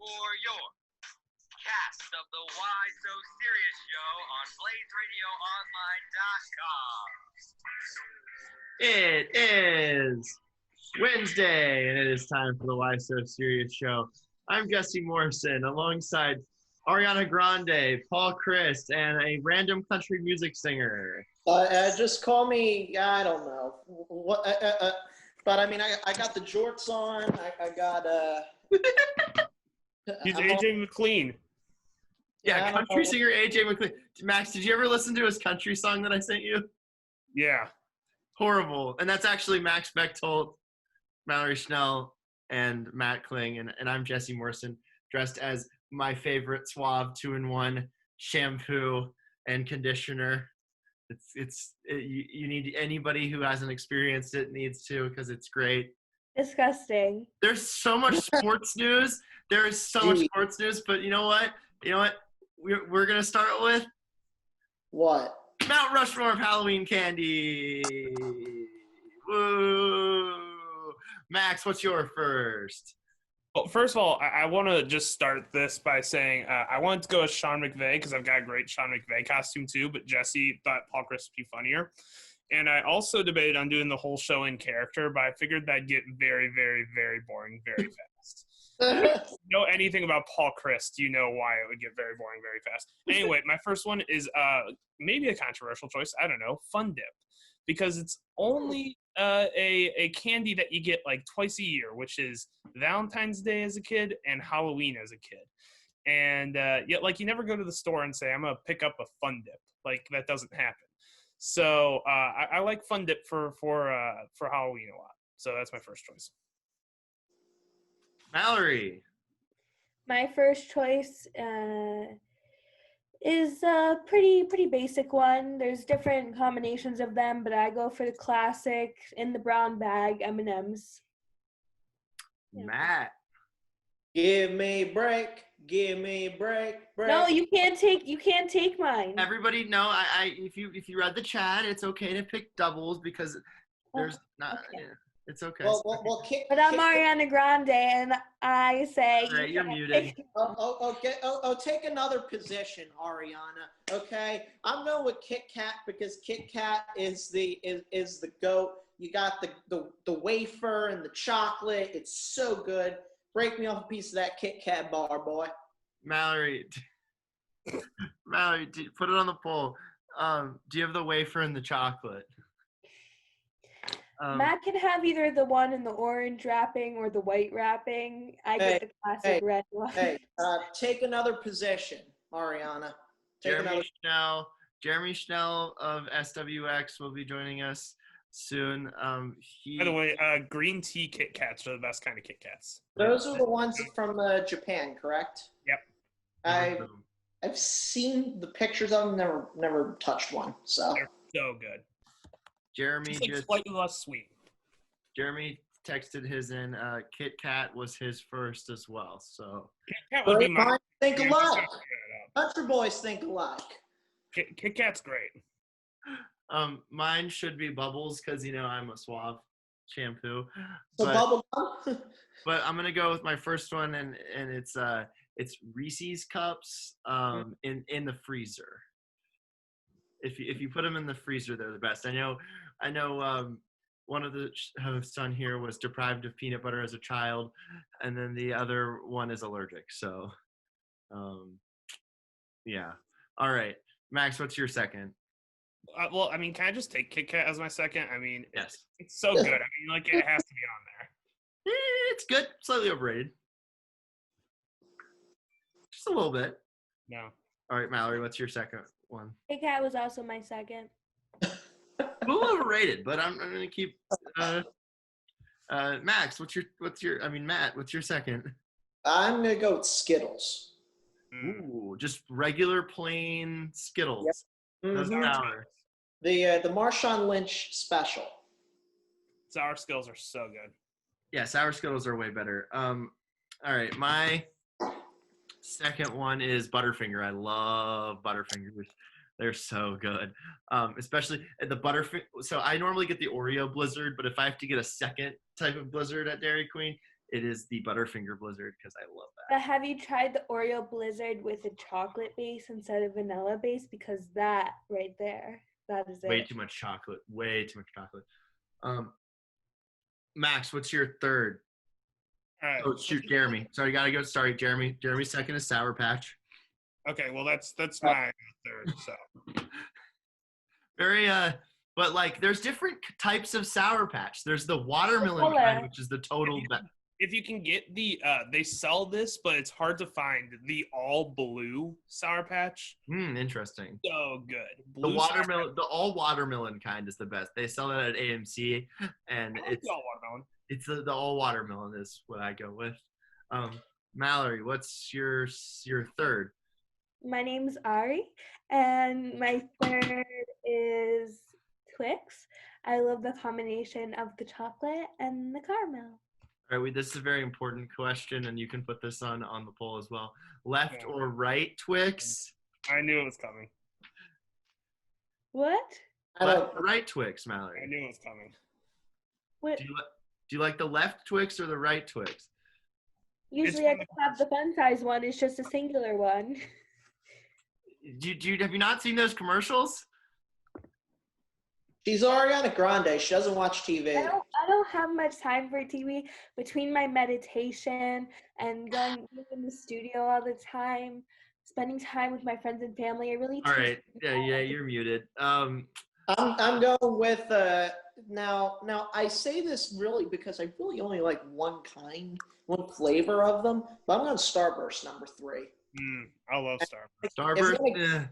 for your cast of the Why So Serious show on It is Wednesday, and it is time for the Why So Serious show. I'm Jesse Morrison, alongside Ariana Grande, Paul Chryst, and a random country music singer. Just call me, I don't know. What? But I mean, I got the jorts on. I got He's AJ McLean. Yeah, country singer AJ McLean. Max, did you ever listen to his country song that I sent you? Yeah. Horrible. And that's actually Max Bechtoldt, Mallory, Schnell, and Matt Kling. And I'm Jesse Morrison, dressed as my favorite Suave 2-in-1 shampoo and conditioner. You need anybody who hasn't experienced it needs to, because it's great. Disgusting. There's so much sports news. There is so much sports news, but you know what? We're gonna start with what? Mount Rushmore of Halloween candy. Woo! Max, what's your first? Well, first of all, I want to just start this by saying I wanted to go with Sean McVay because I've got a great Sean McVay costume too, but Jesse thought Paul Chryst would be funnier. And I also debated on doing the whole show in character, but I figured that'd get very, very, very boring very fast. If you know anything about Paul Chryst, you know why it would get very boring very fast. Anyway, my first one is maybe a controversial choice. I don't know, Fun Dip, because it's only a candy that you get like twice a year, which is Valentine's Day as a kid and Halloween as a kid. And yet, like, you never go to the store and say, I'm gonna pick up a Fun Dip. Like, that doesn't happen. So I like Fun Dip for Halloween a lot. So that's my first choice. Mallory. My first choice is a pretty basic one. There's different combinations of them, but I go for the classic in the brown bag M&Ms. Yeah. Matt. Give me a break. Give me a break. No, you can't take mine. Everybody, no. If you read the chat, it's okay to pick doubles because there's not. Okay. Yeah, it's okay. Well, but I'm Ariana Grande, and I say. Right, you're muted. Okay. Take another position, Ariana. Okay, I'm going with Kit Kat because Kit Kat is the goat. You got the wafer and the chocolate. It's so good. Break me off a piece of that Kit Kat bar, boy. Mallory, put it on the poll. Do you have the wafer and the chocolate? Matt can have either the one in the orange wrapping or the white wrapping. I get the classic red one. Take another position, Ariana. Jeremy Schnell of SWX will be joining us soon. By the way, green tea Kit Kats are the best kind of Kit Kats. Those are the ones from Japan, correct? Yep. I've seen the pictures of them, never touched one. So they're so good. Jeremy just like slightly less sweet. Jeremy texted his in. Kit Kat was his first as well. So Kit Kat would be mine. Think alike. Country boys think alike. Kit Kat's great. Mine should be Bubbles because I'm a Suave shampoo. So Bubble Gum. But I'm gonna go with my first one, and it's Reese's cups in the freezer. If you put them in the freezer, they're the best. I know. One of the hosts on here was deprived of peanut butter as a child, and then the other one is allergic. So, yeah. All right, Max, what's your second? Well, I mean, can I just take Kit Kat as my second? I mean, yes, it's so good. I mean, like, it has to be on there. It's good, slightly overrated, just a little bit. No. All right, Mallory, what's your second one? Kit Kat was also my second. A little overrated, but I'm gonna keep. Max, Matt, what's your second? I'm gonna go with Skittles. Ooh, just regular plain Skittles. Yep. The Marshawn Lynch special. Sour Skittles are so good. Yeah, sour Skittles are way better. All right, my second one is Butterfinger. I love Butterfingers. They're so good. Especially at the Butterfinger. So I normally get the Oreo Blizzard, but if I have to get a second type of Blizzard at Dairy Queen, it is the Butterfinger Blizzard because I love that. But have you tried the Oreo Blizzard with a chocolate base instead of vanilla base? Because that right there, that is Way it. too much chocolate. Way too much chocolate. Max, what's your third? All right. Oh, shoot, Jeremy. Sorry, gotta go. Sorry, Jeremy. Jeremy's second is Sour Patch. Okay, well that's my third. So Very but like there's different types of Sour Patch. There's the watermelon Color. kind, which is the total. if you can get the they sell this, but it's hard to find the all blue Sour Patch. Interesting. So good. The Blue Sour watermelon, the all watermelon kind is the best. They sell it at AMC, and Patch. I like the all watermelon. it's the all watermelon is what I go with. Mallory, what's your third? My name's Ari, and my third is Twix. I love the combination of the chocolate and the caramel. All right, this is a very important question, and you can put this on the poll as well. Left Yeah. or right Twix? I knew it was coming. What? Left or right Twix, I Mallory? knew it was coming. What? Do you like the left Twix or the right Twix? Usually I one just of have the fun size one. It's just a singular one. Have you not seen those commercials? She's Ariana Grande. She doesn't watch TV. I don't have much time for TV between my meditation and going in the studio all the time, spending time with my friends and family. I really All take right, yeah, you're muted. I'm going with now I say this really because I really only like one flavor of them, but I'm on Starburst number 3. I love Starburst. Starburst.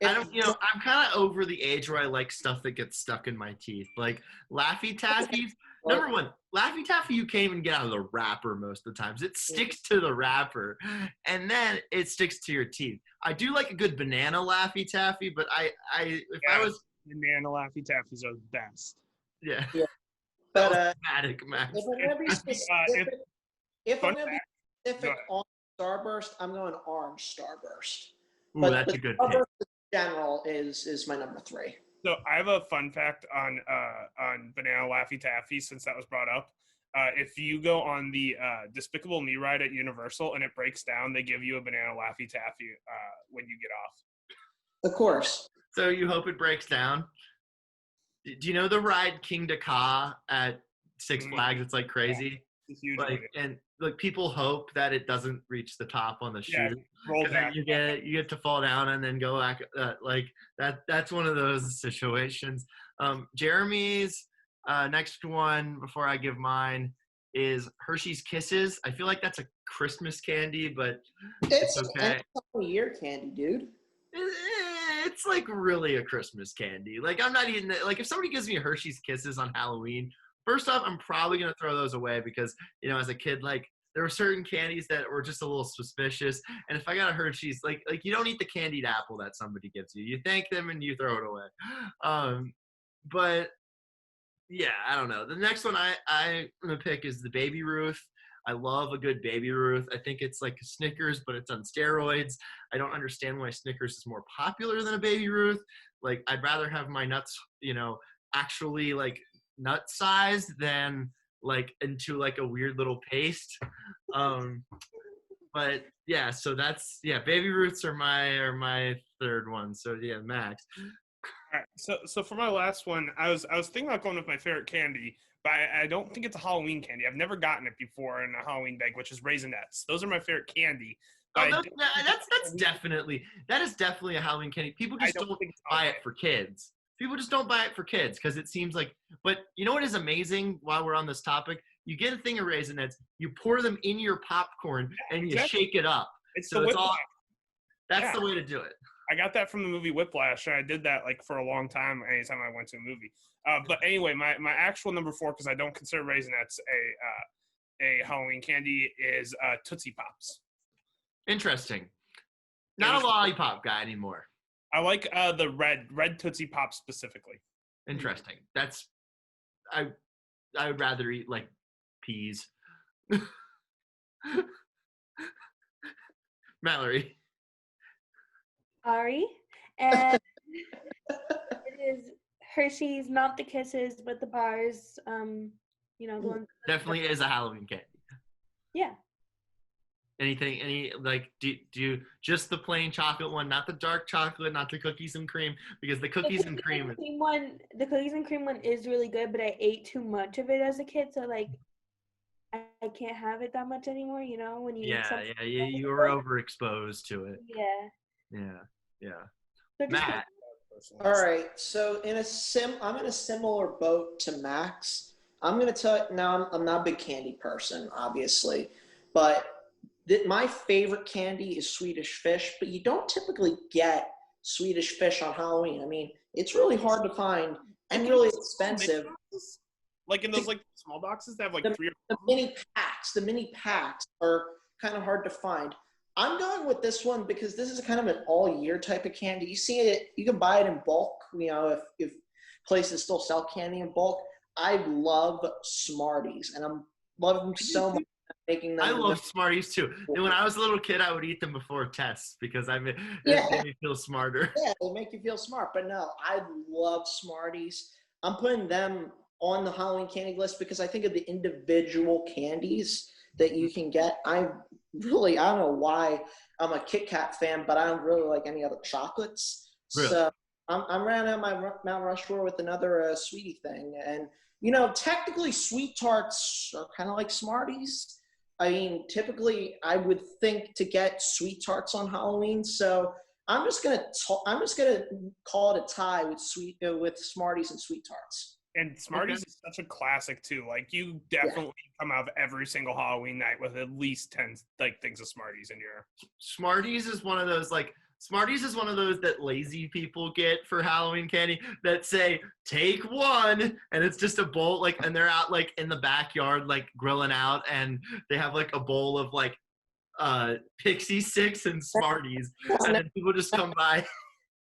I don't, I'm kind of over the age where I like stuff that gets stuck in my teeth. Like Laffy Taffies. Number one, Laffy Taffy you can't even get out of the wrapper most of the times. It sticks to the wrapper, and then it sticks to your teeth. I do like a good banana Laffy Taffy, but I Banana Laffy Taffies are the best. yeah. But Dramatic, Max. if I'm gonna be specific, if I'm gonna be specific Go on Starburst, I'm going orange Starburst. Ooh, that's a good pick. Starburst in general is my number 3. So I have a fun fact on Banana Laffy Taffy since that was brought up. If you go on the Despicable Me ride at Universal and it breaks down, they give you a Banana Laffy Taffy when you get off. Of course. So you hope it breaks down. Do you know the ride King Ka at Six Flags? It's like crazy. It's huge. And people hope that it doesn't reach the top on the Yeah, chute. roll Then back. you get to fall down and then go back. That's one of those situations. Jeremy's next one before I give mine is Hershey's Kisses. I feel like that's a Christmas candy, but It's okay. a year candy, dude. It's like really a Christmas candy. Like I'm not eating it. Like if somebody gives me Hershey's Kisses on Halloween, first off, I'm probably gonna throw those away because as a kid, like there were certain candies that were just a little suspicious. And if I got a Hershey's, like you don't eat the candied apple that somebody gives you. You thank them and you throw it away. But yeah, I don't know. The next one I'm gonna pick is the Baby Ruth. I love a good Baby Ruth. I think it's like a Snickers, but it's on steroids. I don't understand why Snickers is more popular than a Baby Ruth. Like I'd rather have my nuts, actually like nut sized than like into like a weird little paste. But yeah, so that's Baby Ruths are my third one. So yeah, Max. All right. So for my last one, I was thinking about going with my favorite candy, but I don't think it's a Halloween candy. I've never gotten it before in a Halloween bag, which is Raisinets. Those are my favorite candy. Oh, that's definitely a Halloween candy. People just don't buy it for kids. People just don't buy it for kids because it seems like. But you know what is amazing? While we're on this topic, you get a thing of Raisinets, you pour them in your popcorn, and you shake it up. It's so the it's all. Whiplash. That's the way to do it. I got that from the movie Whiplash, and I did that like for a long time anytime I went to a movie. But anyway, my actual number 4, because I don't consider Raisinets a Halloween candy, is Tootsie Pops. Interesting. Not a lollipop guy anymore. I like the red Tootsie Pops specifically. Interesting. I would rather eat like peas. Mallory. Ari, and it is Hershey's, not the Kisses, but the bars. The ones. Definitely is a Halloween candy. Yeah. Anything? Do you just the plain chocolate one, not the dark chocolate, not the cookies and cream, because the cookies and cream. The cookies and cream one is really good, but I ate too much of it as a kid, so like I can't have it that much anymore. You know, when you eat something. You were overexposed to it. Yeah. Yeah. So just Matt. All right, so I'm in a similar boat to Max. I'm gonna tell you now. I'm not a big candy person, obviously, but my favorite candy is Swedish Fish. But you don't typically get Swedish Fish on Halloween. I mean, it's really hard to find and really expensive. Like in those like small boxes that have like three. The mini packs are kind of hard to find. I'm going with this one because this is kind of an all-year type of candy. You see it, you can buy it in bulk, you know, if places still sell candy in bulk. I love Smarties, and I'm loving them so much. Making them. I love Smarties too. And when I was a little kid, I would eat them before tests because it made me feel smarter. Yeah, they make you feel smart. But no, I love Smarties. I'm putting them on the Halloween candy list because I think of the individual candies that you can get. I don't know why I'm a Kit Kat fan, but I don't really like any other chocolates. Really? So I'm running out my Mount Rushmore with another sweetie thing. And, you know, technically sweet tarts are kind of like Smarties. I mean, typically I would think to get sweet tarts on Halloween. So I'm just gonna call it a tie with Smarties and sweet tarts. And Smarties is such a classic too. Like you definitely come out of every single Halloween night with at least 10 like things of Smarties in your. Smarties is one of those that lazy people get for Halloween candy that say take one, and it's just a bowl like, and they're out like in the backyard like grilling out, and they have like a bowl of like Pixie Sticks and Smarties, and then people just come by.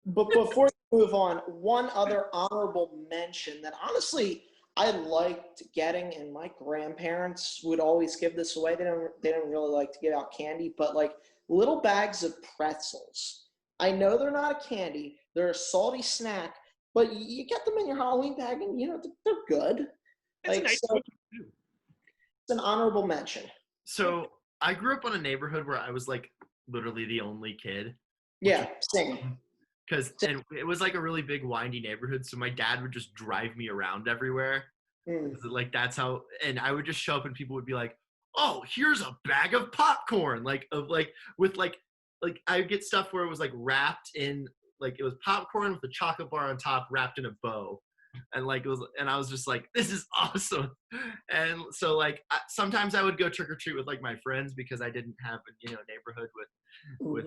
But before we move on, one other honorable mention that honestly I liked getting, and my grandparents would always give this away. They don't really like to give out candy, but like little bags of pretzels. I know they're not a candy; they're a salty snack, but you get them in your Halloween bag, and you know they're good. It's an honorable mention. So I grew up in a neighborhood where I was like literally the only kid. Yeah, same. And it was like a really big windy neighborhood, so my dad would just drive me around everywhere. Like that's how, and I would just show up and people would be like, "Oh, here's a bag of popcorn!" Like I would get stuff where it was like wrapped in like it was popcorn with a chocolate bar on top wrapped in a bow, and like it was, and I was just like, "This is awesome!" And so like sometimes I would go trick or treat with like my friends because I didn't have a neighborhood with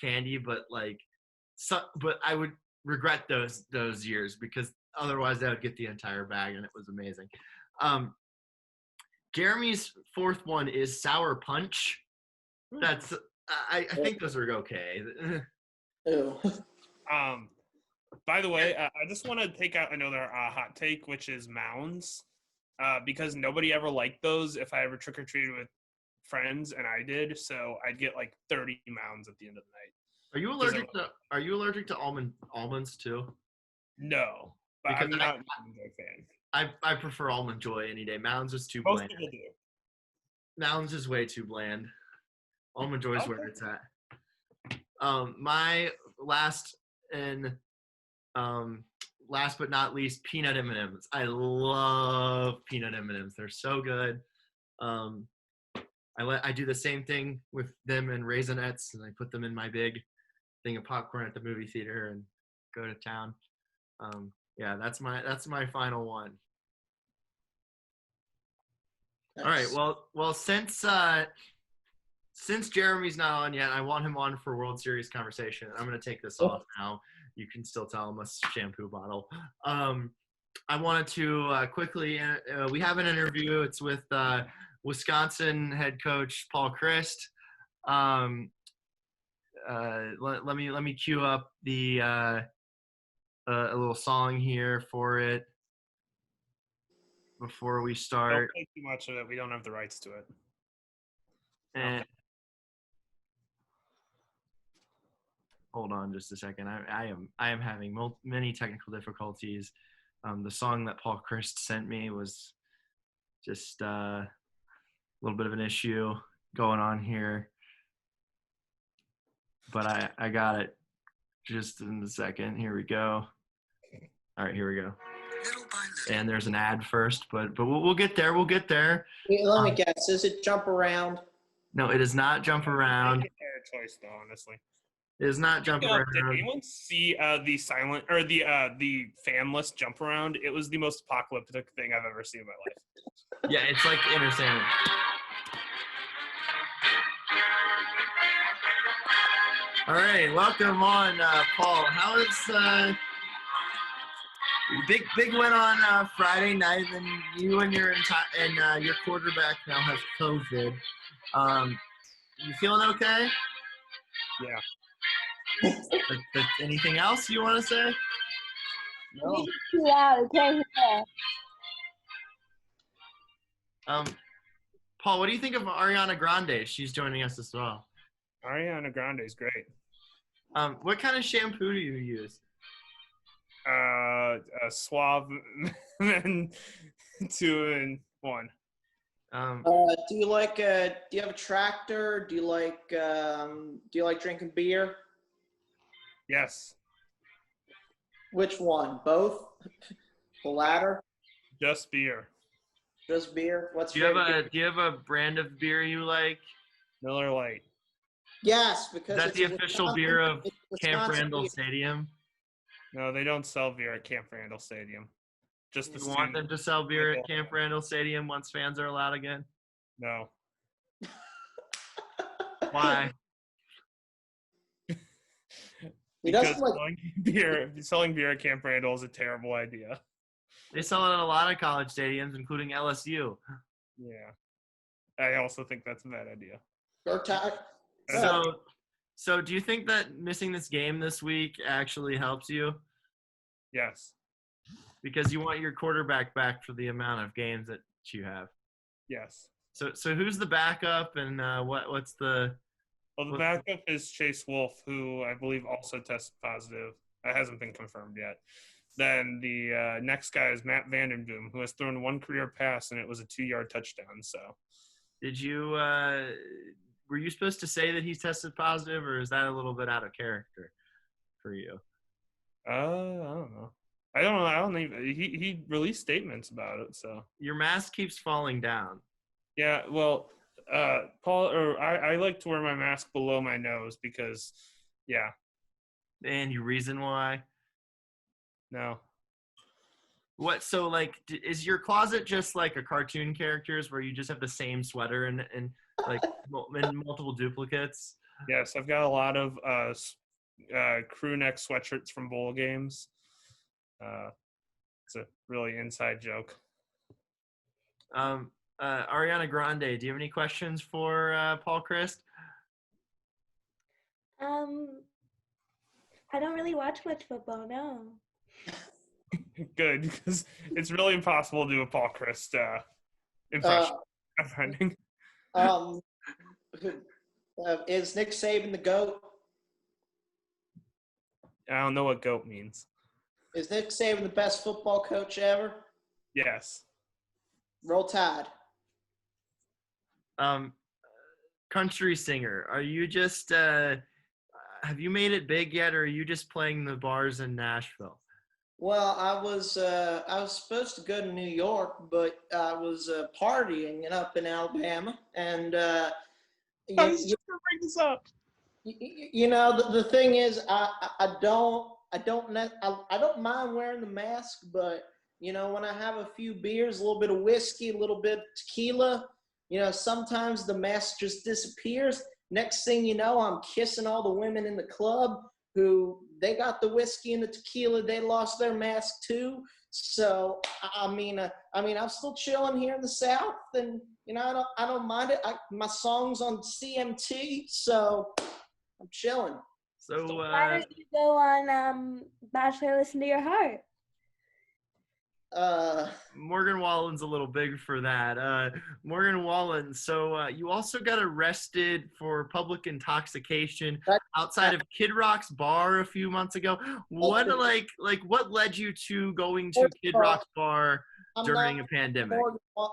candy, but like. But I would regret those years because otherwise I would get the entire bag, and it was amazing. Jeremy's fourth one is Sour Punch. That's I think those are okay. By the way, I just want to take out another hot take, which is Mounds, because nobody ever liked those. If I ever trick or treated with friends, and I did, so I'd get like 30 Mounds at the end of the night. Are you allergic to almonds too? No, but because I'm not an Almond Joy fan. I prefer Almond Joy any day. Mounds is too Most bland. people do. Mounds is way too bland. Almond Joy is where it's at. My last but not least, peanut M&Ms. I love peanut M&Ms. They're so good. I do the same thing with them and Raisinets, and I put them in my big thing of popcorn at the movie theater and go to town. That's my final one. Nice. All right. Well, since Jeremy's not on yet, I want him on for World Series conversation. I'm going to take this off now. You can still tell him a shampoo bottle. I wanted to quickly. We have an interview. It's with Wisconsin head coach Paul Chryst. Let me cue up a little song here for it before we start. Don't play too much of it. We don't have the rights to it. And hold on just a second. I am having many technical difficulties. The song that Paul Chryst sent me was just little bit of an issue going on here. But I got it just in a second. Here we go. All right, here we go. And there's an ad first, but we'll get there. We'll get there. Let me guess. Is it Jump Around? No, it is not Jump Around. Their choice, though, honestly. It is not Jump Around. Did anyone see the silent or the fanless Jump Around? It was the most apocalyptic thing I've ever seen in my life. Yeah, it's like Inner Sandwich. All right, welcome on, Paul. How is big win on Friday night, and you and your quarterback now has COVID. You feeling okay? Yeah. But anything else you want to say? No. Too loud. I can't hear. Paul, what do you think of Ariana Grande? She's joining us as well. Ariana Grande is great. What kind of shampoo do you use? Suave and 2 in 1. Do you have a tractor? Do you like drinking beer? Yes. Which one? Both? The latter? Just beer. Just beer? Do you have a brand of beer you like? Miller Lite. Yes, because Is that the official beer of Camp Wisconsin Randall beer. Stadium? No, they don't sell beer at Camp Randall Stadium. Just the You want them to sell beer at Camp Randall Stadium once fans are allowed again? No. Why? He Because doesn't like selling beer at Camp Randall is a terrible idea. They sell it at a lot of college stadiums, including LSU. Yeah. I also think that's a bad idea. So do you think that missing this game this week actually helps you? Yes. Because you want your quarterback back for the amount of games that you have. Yes. So who's the backup, and what's the? Well, the backup is Chase Wolf, who I believe also tested positive. That hasn't been confirmed yet. Then the next guy is Matt Vandenboom, who has thrown one career pass, and it was a 2-yard touchdown. So, did you? Were you supposed to say that he's tested positive, or is that a little bit out of character for you? I don't know. I don't even. He released statements about it. So your mask keeps falling down. Yeah. Well, Paul, or I like to wear my mask below my nose because, yeah. And you reason why? No. What? So like, is your closet just like a cartoon characters where you just have the same sweater and like in multiple duplicates? Yes, I've got a lot of crew neck sweatshirts from bowl games. It's a really inside joke. Ariana Grande, do you have any questions for Paul Chryst? I don't really watch much football, no. Good, because it's really impossible to do a Paul Chryst impression. I'm finding. Is Nick Saban the GOAT? I don't know what GOAT means. Is Nick Saban the best football coach ever? Yes. Roll Tide. Country singer, are you just have you made it big yet, or are you just playing the bars in Nashville? Well, I was supposed to go to New York, but I was partying up in Alabama, and I was just gonna bring this up. You know, the thing is, I don't mind wearing the mask, but you know, when I have a few beers, a little bit of whiskey, a little bit of tequila, you know, sometimes the mask just disappears. Next thing you know, I'm kissing all the women in the club who they got the whiskey and the tequila. They lost their mask too. So, I mean, I'm still chilling here in the South, and you know, I don't mind it. My song's on CMT, so I'm chilling. So why don't you go on Bachelor Listen to Your Heart? Morgan Wallen's a little big for that. Morgan Wallen, so you also got arrested for public intoxication outside of Kid Rock's bar a few months ago. What what led you to going to Kid Rock's bar during not a pandemic.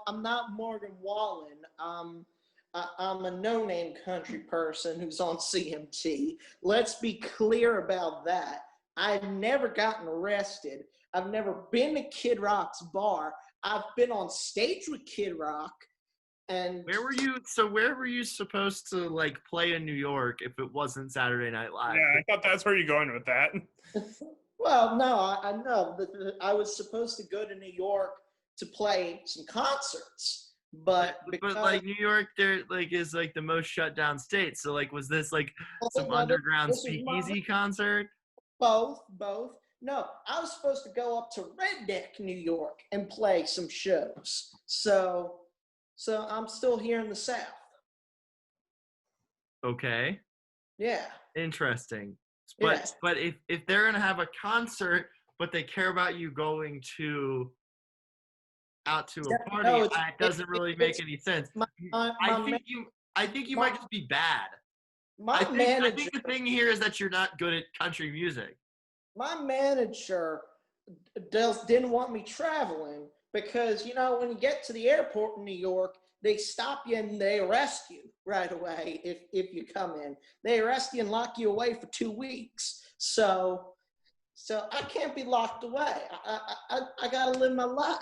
I'm not Morgan Wallen. I'm a no-name country person who's on CMT. Let's be clear about that. I've never gotten arrested. I've never been to Kid Rock's bar. I've been on stage with Kid Rock. And Where were you? So where were you supposed to like play in New York if it wasn't Saturday Night Live? Yeah, I thought that's where you're going with that. Well, no, I know. I was supposed to go to New York to play some concerts, but like New York, there like is like the most shut down state. So like, was this like some underground speakeasy concert? Both. No, I was supposed to go up to Redneck, New York, and play some shows. So I'm still here in the South. Okay. Yeah. Interesting. Yes. But if they're gonna have a concert, but they care about you going out to a party, it doesn't really make any sense. I think you might just be bad. I think the thing here is that you're not good at country music. My manager didn't want me traveling because, when you get to the airport in New York, they stop you and they arrest you right away if you come in. They arrest you and lock you away for 2 weeks. So I can't be locked away. I got to live my life.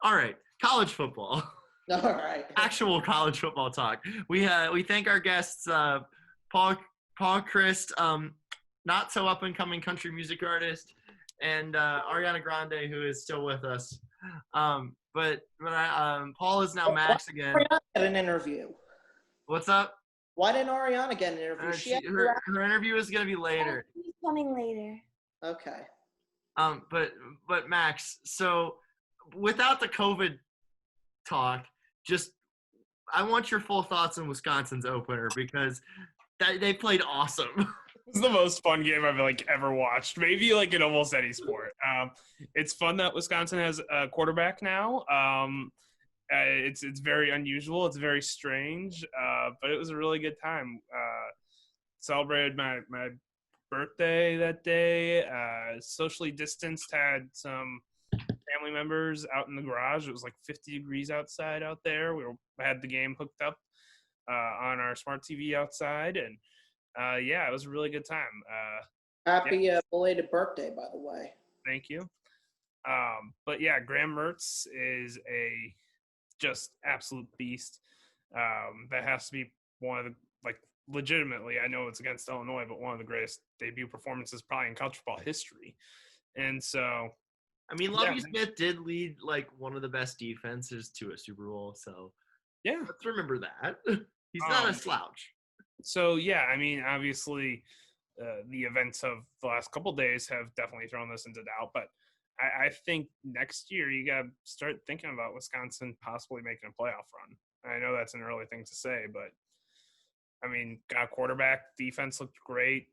All right, college football. All right. Actual college football talk. We thank our guests, Paul Chryst, not so up and coming country music artist, and Ariana Grande, who is still with us. But Paul is now Max again. Ariana get an interview. What's up? Why didn't Ariana get an interview? Her interview is gonna be later. She's coming later. Okay. But Max, so without the COVID talk, I want your full thoughts on Wisconsin's opener because they played awesome. It's the most fun game I've ever watched. Maybe in almost any sport. It's fun that Wisconsin has a quarterback now. It's very unusual. It's very strange. But it was a really good time. Celebrated my birthday that day. Socially distanced. Had some family members out in the garage. It was 50 degrees outside out there. We had the game hooked up on our smart TV outside, and it was a really good time. Happy belated birthday, by the way. Thank you. But yeah, Graham Mertz is a just absolute beast. That has to be one of the legitimately. I know it's against Illinois, but one of the greatest debut performances probably in college football history. And so, I mean, Lovie Smith did lead one of the best defenses to a Super Bowl. So yeah, let's remember that. He's not a slouch. So yeah, I mean, obviously, the events of the last couple of days have definitely thrown this into doubt. But I think next year you got to start thinking about Wisconsin possibly making a playoff run. I know that's an early thing to say, but I mean, got a quarterback, defense looked great,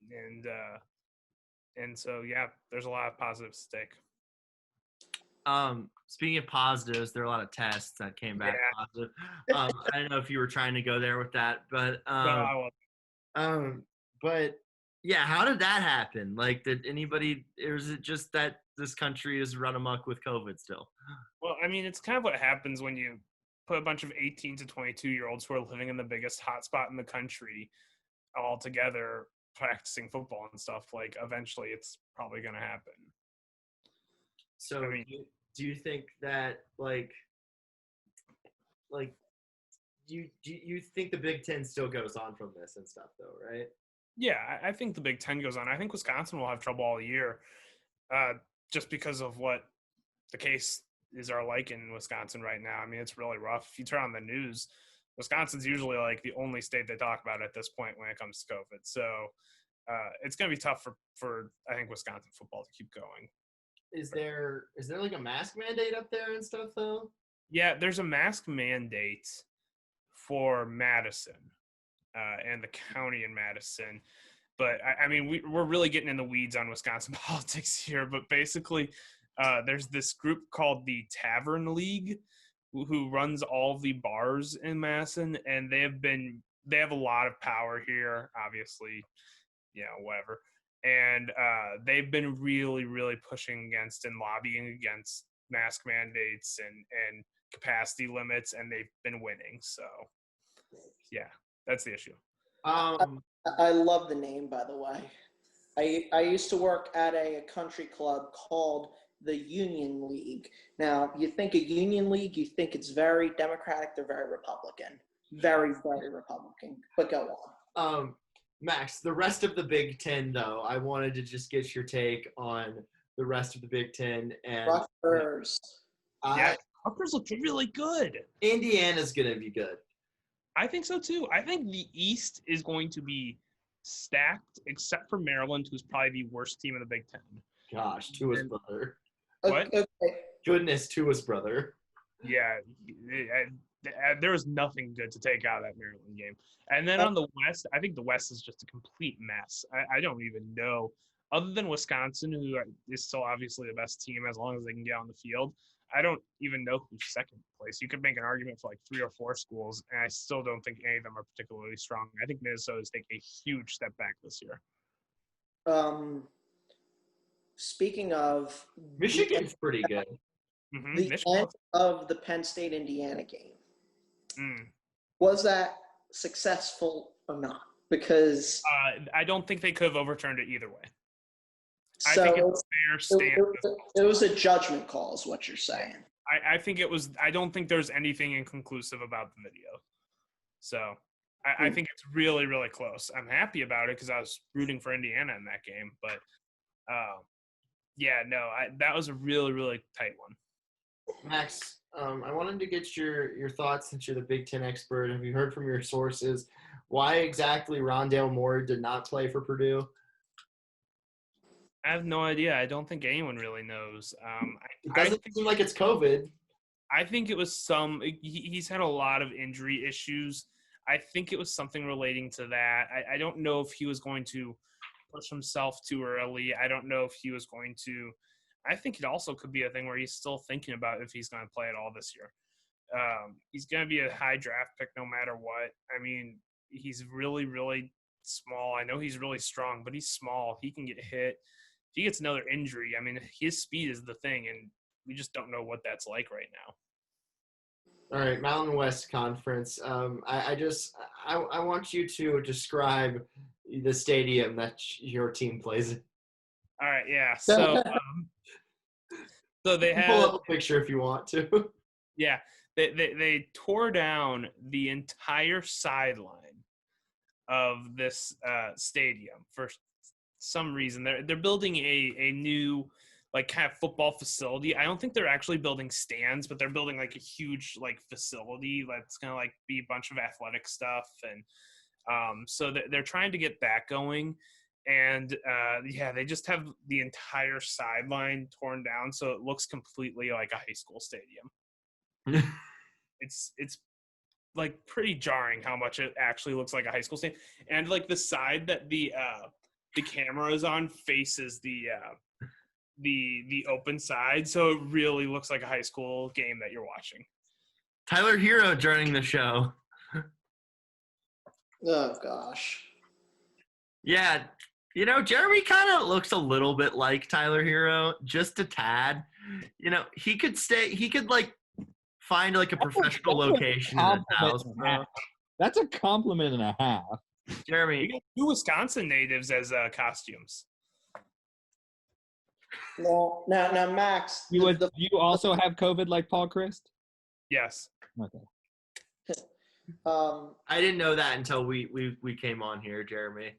and so yeah, there's a lot of positives to take. Speaking of positives, there are a lot of tests that came back positive. I don't know if you were trying to go there with that, but but yeah, how did that happen? Did anybody, or is it just that this country is run amok with COVID still? Well, I mean, it's kind of what happens when you put a bunch of 18 to 22-year-olds who are living in the biggest hotspot in the country all together practicing football and stuff. Eventually it's probably going to happen. So, I mean, do you think that do you think the Big Ten still goes on from this and stuff though, right? Yeah, I think the Big Ten goes on. I think Wisconsin will have trouble all year, just because of what the cases are in Wisconsin right now. I mean, it's really rough. If you turn on the news, Wisconsin's usually the only state they talk about at this point when it comes to COVID. So it's going to be tough for I think Wisconsin football to keep going. Is there a mask mandate up there and stuff though? Yeah, there's a mask mandate for Madison and the county in Madison. But I mean, we're really getting in the weeds on Wisconsin politics here. But basically, there's this group called the Tavern League who runs all the bars in Madison, and they have a lot of power here, obviously, whatever. And they've been really, really pushing against and lobbying against mask mandates and capacity limits, and they've been winning. So, yeah, that's the issue. I love the name, by the way. I used to work at a country club called the Union League. Now, you think a Union League, you think it's very Democratic, they're very Republican. Very, very Republican. But go on. Max, the rest of the Big Ten, though, I wanted to just get your take on the rest of the Big Ten. And Rutgers. Rutgers look really good. Indiana's going to be good. I think so, too. I think the East is going to be stacked, except for Maryland, who's probably the worst team in the Big Ten. Gosh, Tua's brother. What? Okay. Goodness, Tua's brother. Yeah, there was nothing good to take out of that Maryland game. And then on the West, I think the West is just a complete mess. I don't even know. Other than Wisconsin, who is still obviously the best team as long as they can get on the field, I don't even know who's second place. You could make an argument for like 3 or 4 schools, and I still don't think any of them are particularly strong. I think Minnesota's taking a huge step back this year. Speaking of Michigan's pretty good. The end of the Penn State-Indiana game. Was that successful or not? Because I don't think they could have overturned it either way. So I think it was fair stand. It was a judgment call, is what you're saying. I think it was. I don't think there's anything inconclusive about the video. So I think it's really, really close. I'm happy about it because I was rooting for Indiana in that game. But that was a really, really tight one. Max, I wanted to get your thoughts since you're the Big Ten expert. Have you heard from your sources why exactly Rondale Moore did not play for Purdue? I have no idea. I don't think anyone really knows. It doesn't seem like it's COVID. I think it was he's had a lot of injury issues. I think it was something relating to that. I don't know if he was going to push himself too early. I don't know if he was going to – I think it also could be a thing where he's still thinking about if he's going to play at all this year. He's going to be a high draft pick no matter what. I mean, he's really, really small. I know he's really strong, but he's small. He can get hit. If he gets another injury, I mean, his speed is the thing, and we just don't know what that's like right now. All right, Mountain West Conference. I want you to describe the stadium that your team plays in. All right, yeah. So, so they have pull up a picture if you want to. Yeah, they tore down the entire sideline of this stadium for some reason. They're building a new like kind of football facility. I don't think they're actually building stands, but they're building like a huge like facility that's gonna like be a bunch of athletic stuff, and so they're trying to get that going. And they just have the entire sideline torn down, so it looks completely like a high school stadium. It's like pretty jarring how much it actually looks like a high school stadium, and like the side that the camera is on faces the open side, so it really looks like a high school game that you're watching. Tyler Herro joining the show. Oh gosh. Yeah, you know, Jeremy kind of looks a little bit like Tyler Herro, just a tad. You know, he could like find like a professional location in his house. That's a compliment and a half. Jeremy, We got 2 Wisconsin natives as costumes. Well, now, Max. You also have COVID like Paul Chryst? Yes. Okay. I didn't know that until we came on here, Jeremy.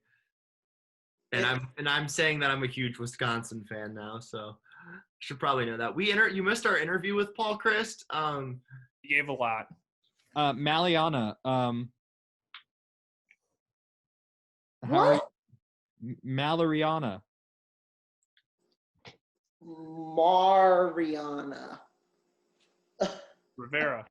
And I'm saying that I'm a huge Wisconsin fan now, so I should probably know that. You missed our interview with Paul Chryst. He gave a lot. Maliana. What? Malloryana. Mariana. Rivera.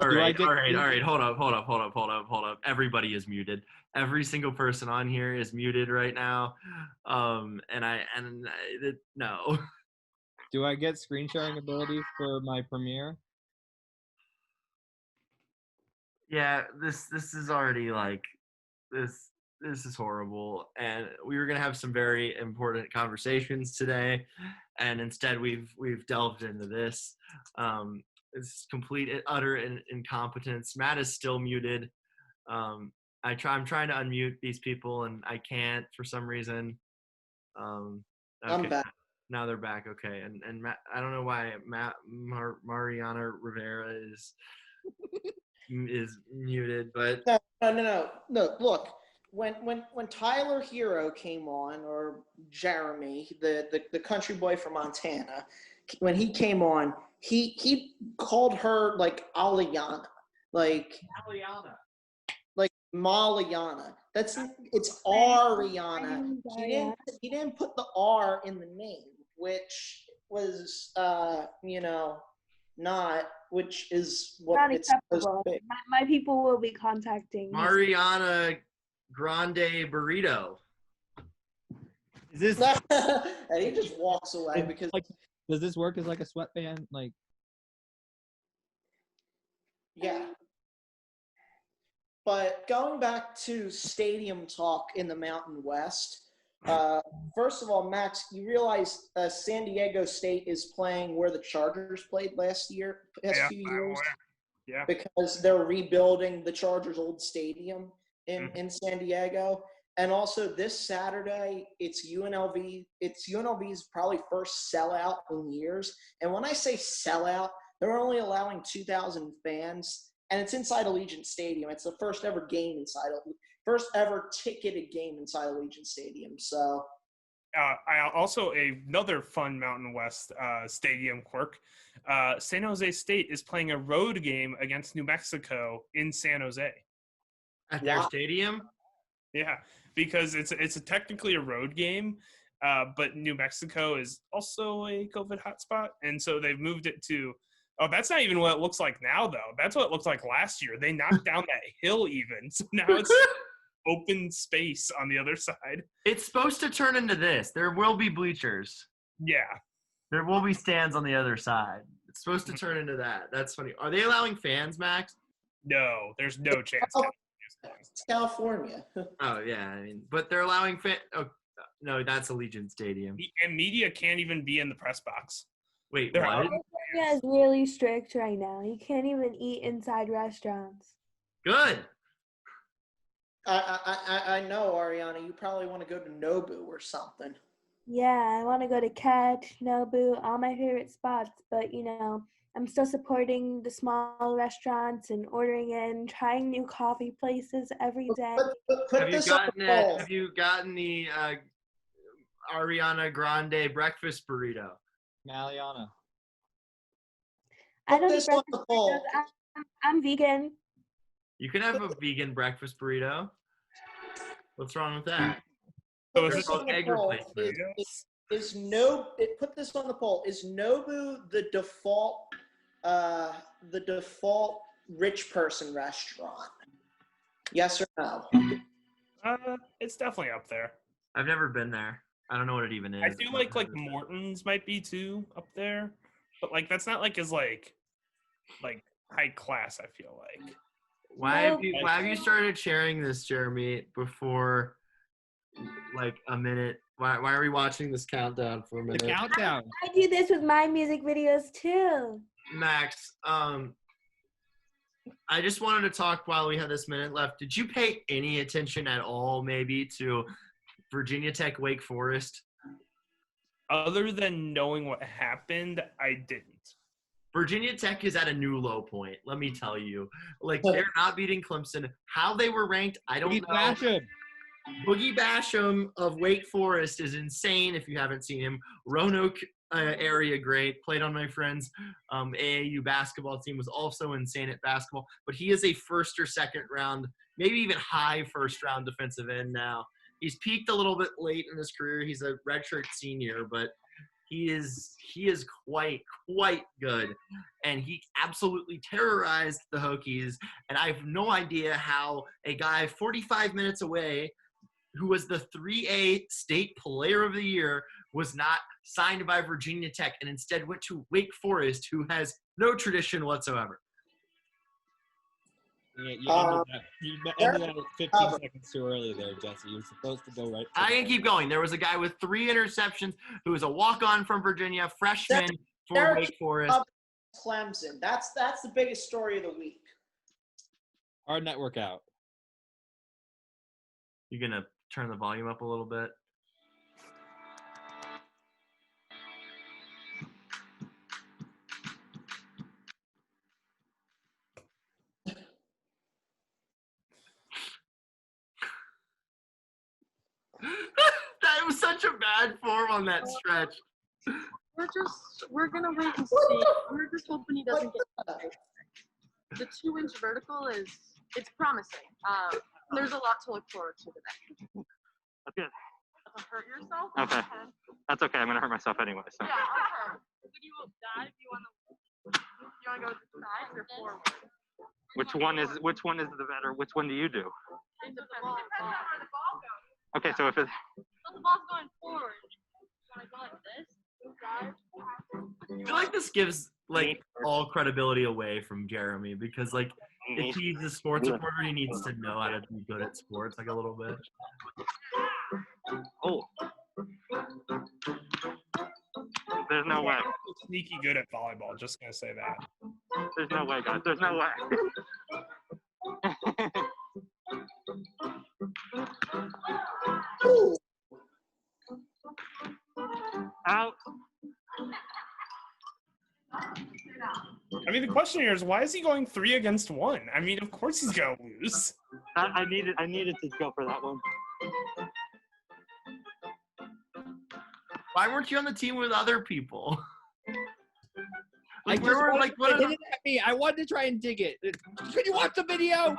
All right. Hold up. Everybody is muted. Every single person on here is muted right now. No. Do I get screen sharing ability for my Premiere? Yeah, this is already like this. this is horrible. And we were gonna have some very important conversations today, and instead we've delved into this. It's complete and utter incompetence. Matt is still muted. I'm trying to unmute these people and I can't for some reason. Okay. I'm back. Now they're back. Okay. And Matt, I don't know why Mariana Rivera is muted, but No. Look, when Tyler Herro came on, or Jeremy, the country boy from Montana, when he came on, he called her like Aliana, like Malayana. It's Ariana. He didn't put the R in the name, which was not, which is what Not it's supposed to acceptable. be. My people will be contacting. Mariana Grande Burrito. Is this And he just walks away because like? Does this work as like a sweatband? Like, yeah. But going back to stadium talk in the Mountain West, first of all, Max, you realize San Diego State is playing where the Chargers played past few years? Yeah. Because they're rebuilding the Chargers' old stadium in San Diego. And also this Saturday, it's UNLV. It's UNLV's probably first sellout in years. And when I say sellout, they're only allowing 2,000 fans, and it's inside Allegiant Stadium. It's the first ever ticketed game inside Allegiant Stadium. So, I also another fun Mountain West stadium quirk. San Jose State is playing a road game against New Mexico in San Jose. At their stadium? Yeah, because it's technically a road game, but New Mexico is also a COVID hotspot, and so they've moved it to. Oh, that's not even what it looks like now, though. That's what it looked like last year. They knocked down that hill even, so now it's open space on the other side. It's supposed to turn into this. There will be bleachers. Yeah. There will be stands on the other side. It's supposed to turn into that. That's funny. Are they allowing fans, Max? No, there's no chance. it's California. Oh, yeah. I mean, but they're allowing fans. Oh, no, that's Allegiant Stadium. And media can't even be in the press box. Wait, They're what? out. California is really strict right now. You can't even eat inside restaurants. Good. I know, Ariana. You probably want to go to Nobu or something. Yeah, I want to go to Catch, Nobu, all my favorite spots, but I'm still supporting the small restaurants and ordering in, trying new coffee places every day. Put Have you this on gotten the it? poll. Have you gotten the Ariana Grande breakfast burrito? Maliana. I don't this eat on the breakfast poll. burritos. I'm vegan. You can have a vegan breakfast burrito. What's wrong with that? So Put is this it on the egg poll. replacement? Put this on the poll. Is Nobu the default rich person restaurant? Yes or no? It's definitely up there. I've never been there. I don't know what it even is. I feel like Morton's might be too up there, but like that's not like as like high class. I feel like. Why have you started sharing this, Jeremy, before like a minute? Why are we watching this countdown for a The minute? countdown. I do this with my music videos too. Max, I just wanted to talk while we have this minute left. Did you pay any attention at all, maybe, to Virginia Tech Wake Forest? Other than knowing what happened, I didn't. Virginia Tech is at a new low point, let me tell you. Like, they're not beating Clemson. How they were ranked, I don't know. Basham. Boogie Basham of Wake Forest is insane if you haven't seen him. Roanoke area great, played on my friend's AAU basketball team, was also insane at basketball. But he is a first or second round, maybe even high first round defensive end now. He's peaked a little bit late in his career. He's a redshirt senior, but he is quite good, and he absolutely terrorized the Hokies. And I have no idea how a guy 45 minutes away, who was the 3A State Player of the Year, was not signed by Virginia Tech and instead went to Wake Forest, who has no tradition whatsoever. Yeah, Um, you there- ended that 15 seconds too early there, Jesse. You were supposed to go right. I can keep going. There was a guy with 3 interceptions who was a walk-on from Virginia, freshman for Derek- Wake Forest. Clemson. That's the biggest story of the week. Hard network out. You gonna turn the volume up a little bit? That was such a bad form on that stretch. We're gonna wait and see. We're just hoping he doesn't get the 2-inch vertical it's promising. There's a lot to look forward to today. That's good. Hurt yourself? Okay. That's okay. I'm gonna hurt myself anyway. So. Yeah, okay. Would you dive? You wanna go to the side or forward? Which one is the better? Which one do you do? It depends where the ball goes. Okay, so if it's So the ball's going forward. You wanna go like this? Dive? I feel like this gives like all credibility away from Jeremy because like if he's a sports reporter, he needs to know how to be good at sports like a little bit. oh, there's no way. Sneaky good at volleyball. Just gonna say that. There's no way, guys. There's no way. Ooh. Out. I mean, the question here is why is he going 3 against 1? I mean, of course he's gonna lose. I needed to go for that one. Why weren't you on the team with other people? I Like, where were like what? hit it at me. I wanted to try and dig it. Could you watch the video?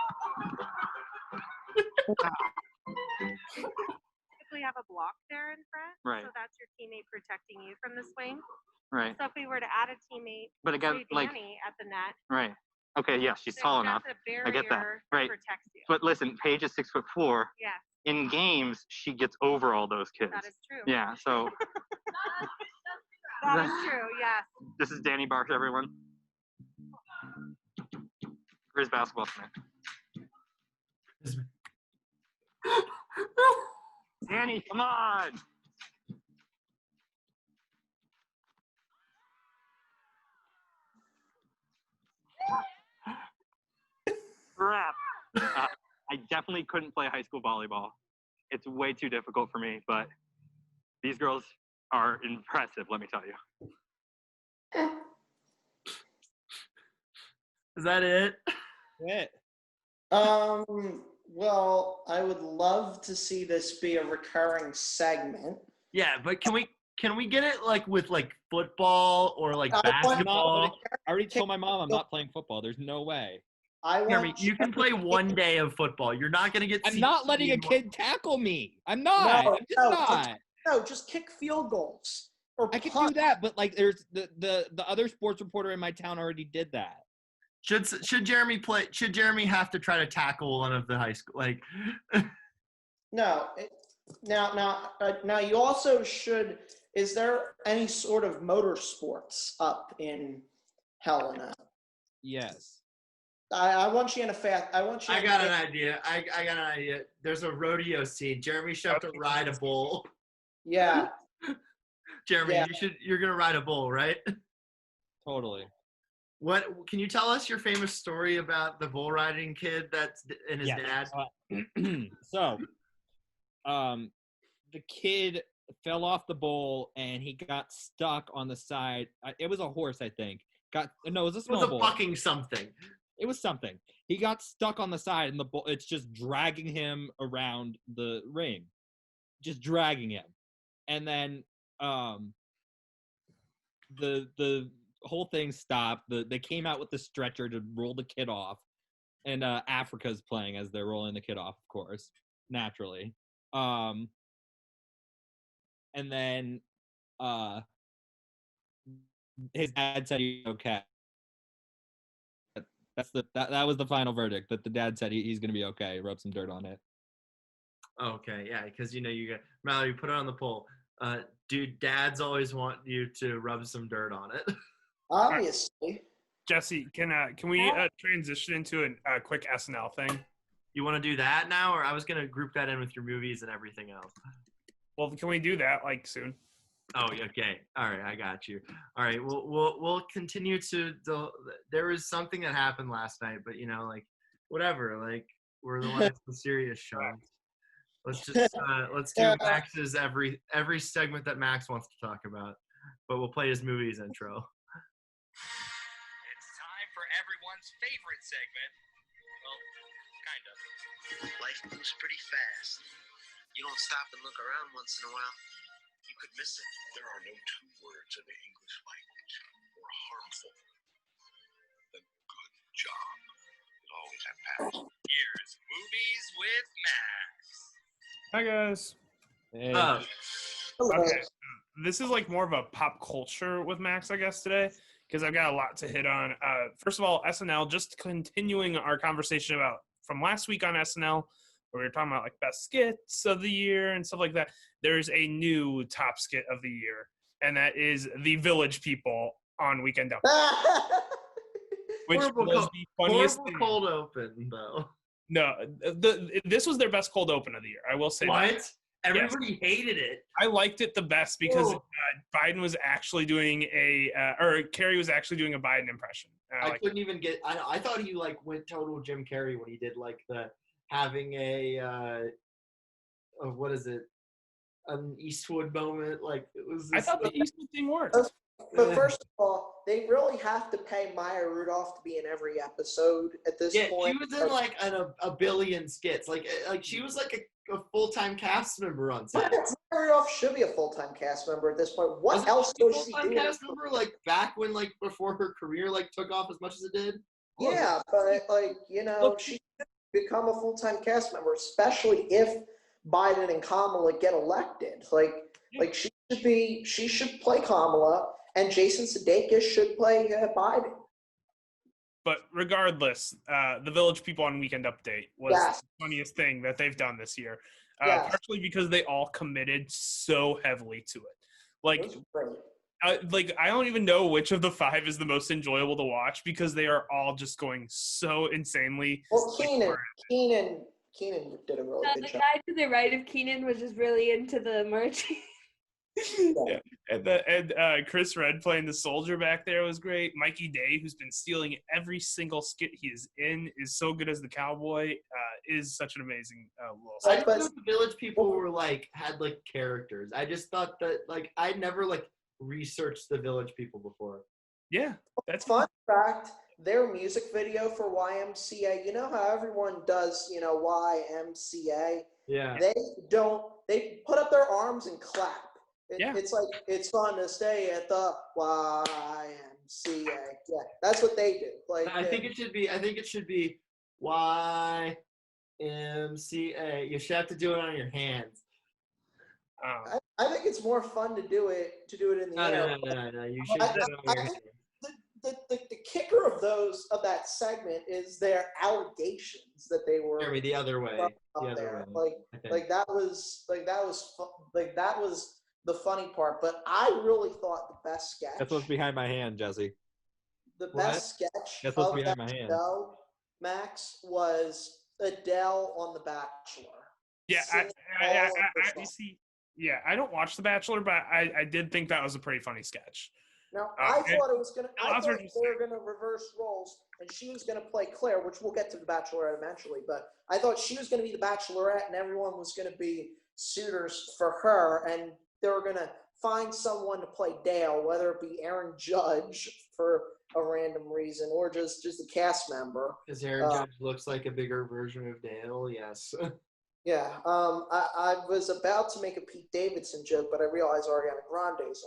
Typically have a block there in front, Right. so that's your teammate protecting you from the swing. Right. So if we were to add a teammate, But again, say like, Danny at the net, right. Okay, yes, she's then tall enough. that's a barrier I get that. Right. that protects you. But listen, Paige is 6'4". Yeah, In games, she gets over all those kids. that is true. Yeah. So That is true, yes. this is Danny Barsh, everyone. Where's basketball tonight? Danny, come on! Crap. I definitely couldn't play high school volleyball. It's way too difficult for me, but these girls are impressive, let me tell you. Is that it? Yeah. Well, I would love to see this be a recurring segment. Yeah, but can we get it like with like football or like I want- basketball? I already told my mom I'm not playing football. There's no way. I Jeremy, want you can play one day of football. You're not gonna get. I'm not letting a kid tackle me. I'm not. No, I'm just no, not. No, just kick field goals. Or I can do punt. that, but like, there's the other sports reporter in my town already did that. Should Jeremy play? Should Jeremy have to try to tackle one of the high school like? No. Now you also should. Is there any sort of motorsports up in Helena? Yes. I want you in a fast. I want you. I got an idea. I got an idea. There's a rodeo scene. Jeremy should have to ride a bull. Yeah. Jeremy, Yeah. you're gonna ride a bull, right? Totally. What can you tell us your famous story about the bull riding kid that's and his dad? So, the kid fell off the bull and he got stuck on the side. It was a horse, I think. It was a It small was a bull. fucking something. It was something. He got stuck on the side and the bull. It's just dragging him around the ring, just dragging him, and then the whole thing stopped. They came out with the stretcher to roll the kid off, and Africa's playing as they're rolling the kid off, of course, naturally. And then his dad said he's okay. That was the final verdict. That the dad said he's gonna be okay. Rub some dirt on it. Okay, yeah, because you got Mallory. Put it on the poll. Do dads always want you to rub some dirt on it? Obviously. Jesse, can we transition into a quick SNL thing? You want to do that now, or I was gonna group that in with your movies and everything else? Well, can we do that like soon? Oh, okay. All right, I got you. All right, we'll continue to. There was something that happened last night, but like whatever. Like we're the ones the serious show. Let's just let's do Max's every segment that Max wants to talk about, but we'll play his movies intro. It's time for everyone's favorite segment. Well, kind of. Life moves pretty fast. You don't stop and look around once in a while, you could miss it. There are no two words in the English language more harmful than good job. It'll always have past. Here's Movies with Max. Hi guys. Hey. Okay, this is like more of a pop culture with Max, I guess, today, because I've got a lot to hit on. First of all, SNL, just continuing our conversation about from last week on SNL, where we were talking about like best skits of the year and stuff like that. There's a new top skit of the year, and that is The Village People on Weekend Update. Which was the funniest thing. Cold open, though. No, this was their best cold open of the year. I will say that. What? Everybody hated it. I liked it the best because Biden was actually doing or Carrie was actually doing a Biden impression. I couldn't even get. I thought he like went total Jim Carrey when he did like the having what is it? An Eastwood moment. Like it was. I thought the Eastwood thing worked. But first of all, they really have to pay Maya Rudolph to be in every episode at this point. She was in like a billion skits. Like she was like a full-time cast member on set. Maya Rudolph should be a full-time cast member at this point. What else does she do? Cast member like back when like before her career like took off as much as it did. Yeah, but like she should become a full-time cast member, especially if Biden and Kamala get elected. Like she should play Kamala. And Jason Sudeikis should play Biden. But regardless, the Village People on Weekend Update was the funniest thing that they've done this year. Partially because they all committed so heavily to it. I don't even know which of the 5 is the most enjoyable to watch because they are all just going so insanely. Well, Keenan did a really good the job. guy to the right of Keenan was just really into the merch. Yeah. And Chris Red playing the soldier back there was great. Mikey Day, who's been stealing every single skit he is in, is so good as the cowboy. Is such an amazing little skit. I didn't know the Village People were like had like characters. I just thought that like I never like researched the Village People before. Yeah, that's fun fact. Their music video for YMCA, you know how everyone does, YMCA? Yeah. They put up their arms and clap. It's like, it's fun to stay at the YMCA. Yeah, that's what they do. Like, I think it should be YMCA. You should have to do it on your hands. I think it's more fun to do it in the air. No. You should do it on your hands. The kicker of that segment is their allegations that they were the other way. That was the funny part. But I really thought the best sketch. That's what's behind my hand, Jesse. The best sketch That's what's of behind that my hand. show, Max, was Adele on The Bachelor. Yeah, I see. Yeah, I don't watch The Bachelor, but I did think that was a pretty funny sketch. Now, I thought they were gonna reverse roles, and she was gonna play Claire, which we'll get to The Bachelorette eventually. But I thought she was gonna be the Bachelorette, and everyone was gonna be suitors for her, and they were gonna find someone to play Dale, whether it be Aaron Judge for a random reason, or just a cast member. Because Aaron Judge looks like a bigger version of Dale. Yes. Yeah. I was about to make a Pete Davidson joke, but I realized Ariana Grande is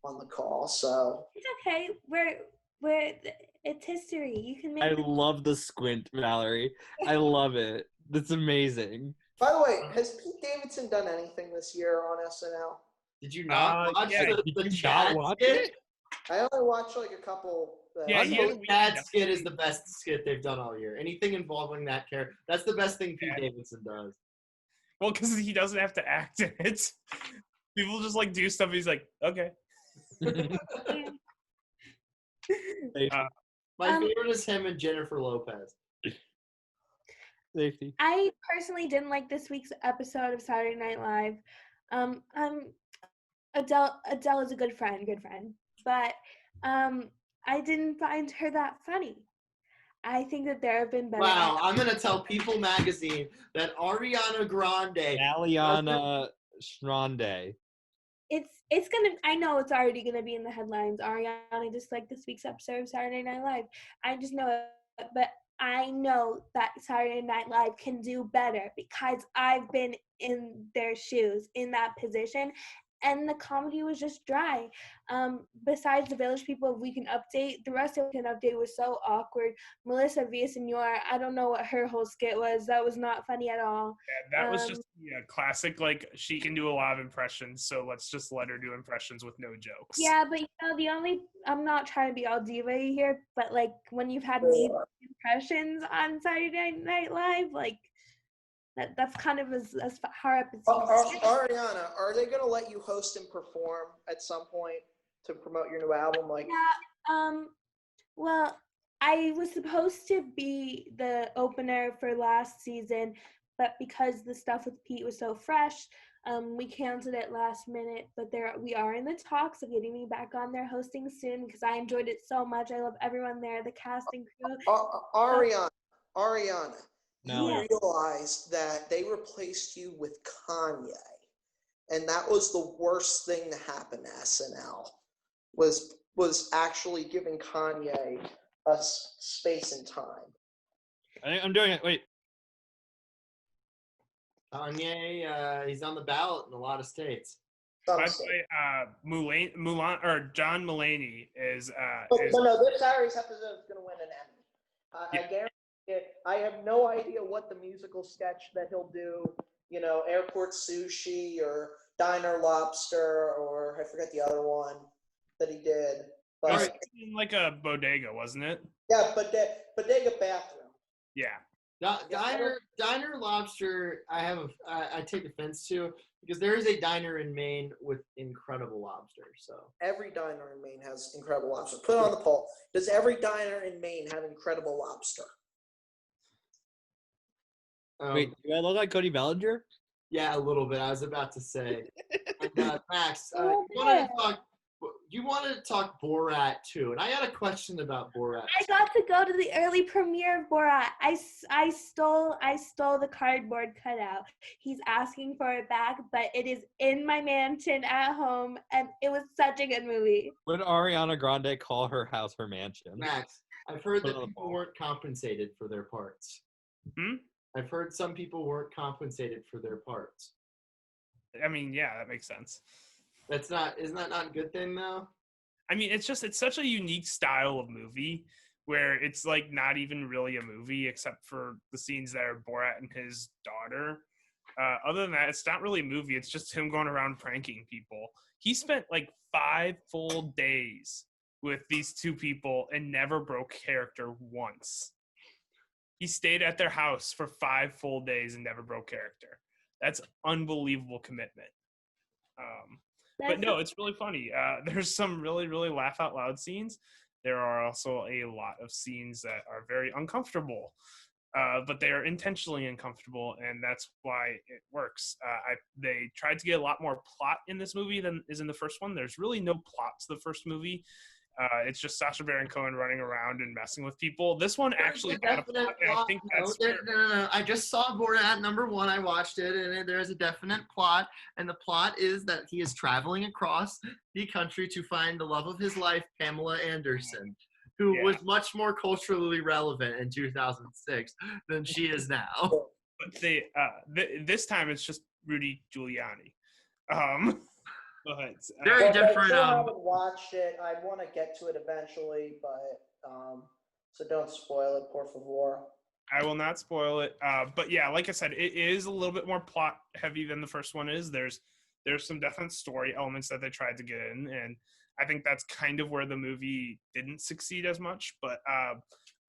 on the call, so it's okay. It's history. You can make. I love the squint, Mallory. I love it. That's amazing. By the way, has Pete Davidson done anything this year on SNL? Did you not watch the Chad skit? I only watched like a couple. The Chad skit is the best skit they've done all year. Anything involving that character, that's the best thing Pete Davidson does. Well, because he doesn't have to act in it. People just like do stuff. He's like, okay. Safety. My favorite is him and Jennifer Lopez. Safety. I personally didn't like this week's episode of Saturday Night Live. Adele is a good friend, but I didn't find her that funny. I think that there have been better. Wow, I'm gonna tell People Magazine that Ariana Grande. Aliana Grande. It's gonna. I know it's already gonna be in the headlines. Ariana just like this week's episode of Saturday Night Live. I just know it, but I know that Saturday Night Live can do better because I've been in their shoes, in that position, and the comedy was just dry. Besides the Village People of Weekend Update, the rest of Weekend Update was so awkward. Melissa Villasenor, I don't know what her whole skit was. That was not funny at all. Yeah, that was just classic. Like, she can do a lot of impressions, so let's just let her do impressions with no jokes. Yeah, but I'm not trying to be all diva here, but like when you've had me impressions on Saturday Night Live, like that's kind of as far up as Ariana, are they gonna let you host and perform at some point to promote your new album? Like, yeah, well, I was supposed to be the opener for last season, but because the stuff with Pete was so fresh, we canceled it last minute. But we are in the talks of getting me back on there hosting soon because I enjoyed it so much. I love everyone there, the cast and crew. Ariana. No. You realized that they replaced you with Kanye, and that was the worst thing to happen to SNL. Was actually giving Kanye a space and time. I'm doing it. Wait. Kanye, he's on the ballot in a lot of states. By the way, Mulan or John Mulaney is. No, this Saturdays episode is going to win an Emmy. I guarantee it. I have no idea what the musical sketch that he'll do. You know, Airport Sushi or Diner Lobster or I forget the other one that he did. But It was in like a bodega, wasn't it? yeah, bodega bathroom. Yeah. Diner Lobster, I take offense to because there is a diner in Maine with incredible lobster. So every diner in Maine has incredible lobster. Put it on the poll. Does every diner in Maine have incredible lobster? Wait, do I look like Cody Bellinger? Yeah, a little bit. I was about to say. And, Max, you wanted to talk Borat too, and I got a question about Borat. I got to go to the early premiere of Borat. I stole the cardboard cutout. He's asking for it back, but it is in my mansion at home, and it was such a good movie. Would Ariana Grande call her house her mansion? Max, I've heard that people weren't compensated for their parts. I've heard some people weren't compensated for their parts. I mean, yeah, that makes sense. Isn't that not a good thing though? I mean, it's such a unique style of movie where it's like not even really a movie except for the scenes that are Borat and his daughter. Other than that, it's not really a movie. It's just him going around pranking people. He spent like 5 full days with these two people and never broke character once. He stayed at their house for 5 full days and never broke character. That's unbelievable commitment. But no, it's really funny. There's some really, really laugh out loud scenes. There are also a lot of scenes that are very uncomfortable, but they are intentionally uncomfortable, and that's why it works. They tried to get a lot more plot in this movie than is in the first one. There's really no plot to the first movie. It's just Sacha Baron Cohen running around and messing with people. This one actually had a plot, and I think that's no. I just saw Borat #1. I watched it, and there's a definite plot. And the plot is that he is traveling across the country to find the love of his life, Pamela Anderson, who was much more culturally relevant in 2006 than she is now. But this time it's just Rudy Giuliani. But, very different. I haven't watched it. I want to get to it eventually, but so don't spoil it, por favor. I will not spoil it. But yeah, like I said, it is a little bit more plot heavy than the first one is. There's some definite story elements that they tried to get in, and I think that's kind of where the movie didn't succeed as much. But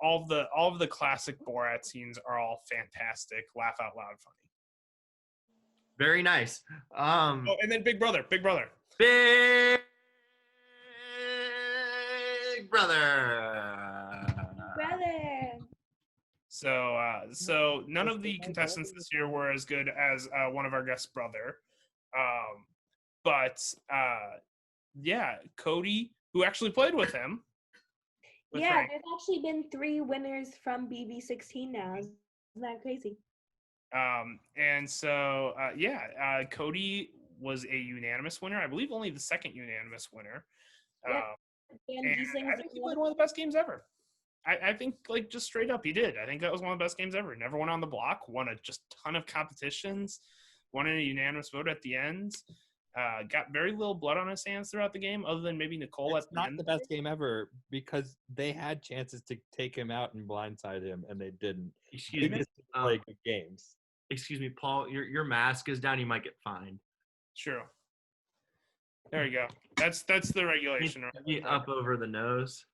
all of the classic Borat scenes are all fantastic, laugh out loud funny. Very nice. And then Big Brother. Big brother. Brother. So none of the contestants this year were as good as one of our guests' brother. But yeah, Cody, who actually played with him. with Yeah, Frank. there's actually been 3 winners from BB16 now. Isn't that crazy? And so, Cody was a unanimous winner. I believe only the second unanimous winner. Yep. And And these things I think he played one of the best games ever. I think, like, just straight up, he did. I think that was one of the best games ever. Never went on the block, won a just ton of competitions, won in a unanimous vote at the end. Got very little blood on his hands throughout the game, other than maybe Nicole It's at the not end. the best game ever because they had chances to take him out and blindside him, and they didn't. Excuse They me. just play good games. Excuse me, Paul. Your mask is down. You might get fined. True. There you go. That's the regulation. Right Maybe there. up over the nose.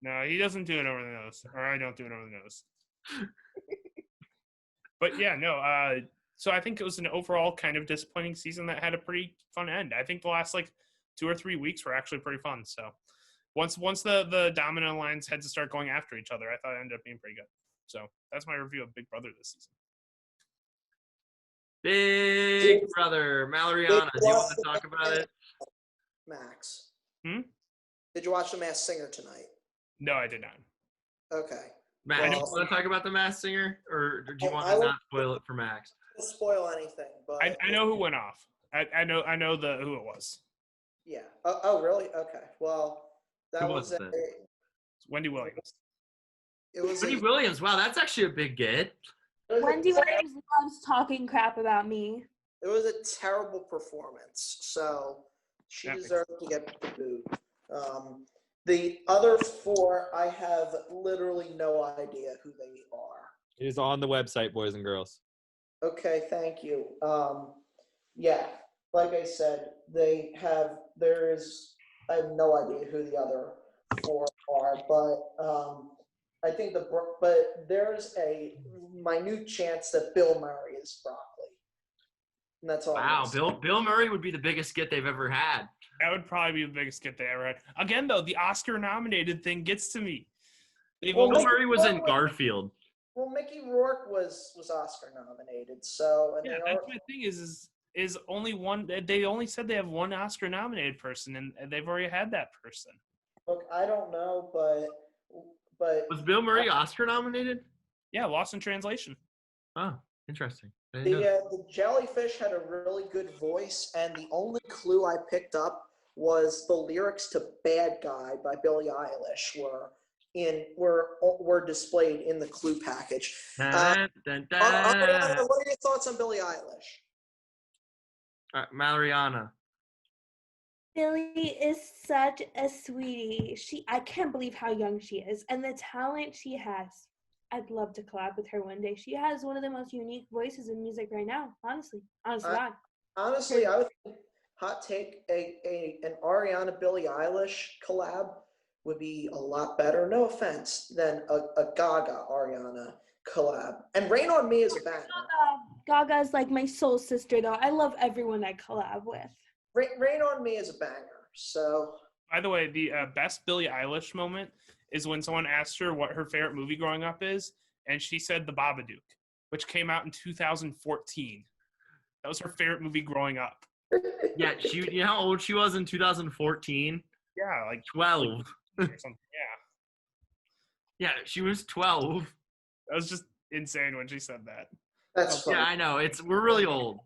No, he doesn't do it over the nose, or I don't do it over the nose. But yeah, no. So I think it was an overall kind of disappointing season that had a pretty fun end. I think the last like 2 or 3 weeks were actually pretty fun. So once the dominant lines had to start going after each other, I thought it ended up being pretty good. So that's my review of Big Brother this season. Big Brother, Malloryana. Do you want to talk about it? Max. Hmm? Did you watch The Masked Singer tonight? No, I did not. Okay. Max, do you Well, want to talk about the Masked Singer, or do you want I to will- not spoil it for Max? Don't spoil anything, but I know who went off. I know who it was. Yeah. Oh, really? Okay. Well, that Who was was a. it? It's Wendy Williams. It was Wendy a. Williams. Wow, that's actually a big get. Wendy Williams loves talking crap about me. It was a terrible performance, so she That makes deserved to get the boot. The other 4, I have literally no idea who they are. It is on the website, boys and girls. Okay, thank you. Yeah, like I said, I have no idea who the other 4 are, but I think but there's a minute chance that Bill Murray is broccoli. And that's all. Wow, Bill Murray would be the biggest get they've ever had. That would probably be the biggest get they ever had. Again, though, the Oscar-nominated thing gets to me. They've Well, Bill only, Murray was in Garfield. Well, Mickey Rourke was Oscar nominated, so and yeah, they that's are, my thing is only one. They only said they have one Oscar-nominated person, and they've already had that person. look. I don't know, but Was Bill Murray Oscar nominated? Yeah, Lost in Translation. Oh, interesting. I didn't know that. the jellyfish had a really good voice, and the only clue I picked up was the lyrics to "Bad Guy" by Billie Eilish were displayed in the clue package. Dun, dun, dun. What are your thoughts on Billie Eilish? Malloryana. Billie is such a sweetie. I can't believe how young she is and the talent she has. I'd love to collab with her one day. She has one of the most unique voices in music right now, honestly. God. Honestly, I would think hot take an Ariana Billie Eilish collab would be a lot better. No offense, than a Gaga Ariana collab. And Rain on Me is a banger. Gaga's like my soul sister, though. I love everyone I collab with. Rain on Me is a banger. So. By the way, the best Billie Eilish moment is when someone asked her what her favorite movie growing up is, and she said The Babadook, which came out in 2014. That was her favorite movie growing up. Yeah, you know how old she was in 2014? Yeah, like 12. or something. Yeah, Yeah, she was 12. that was just insane when she said that. That's fine. Yeah, I know. We're really old.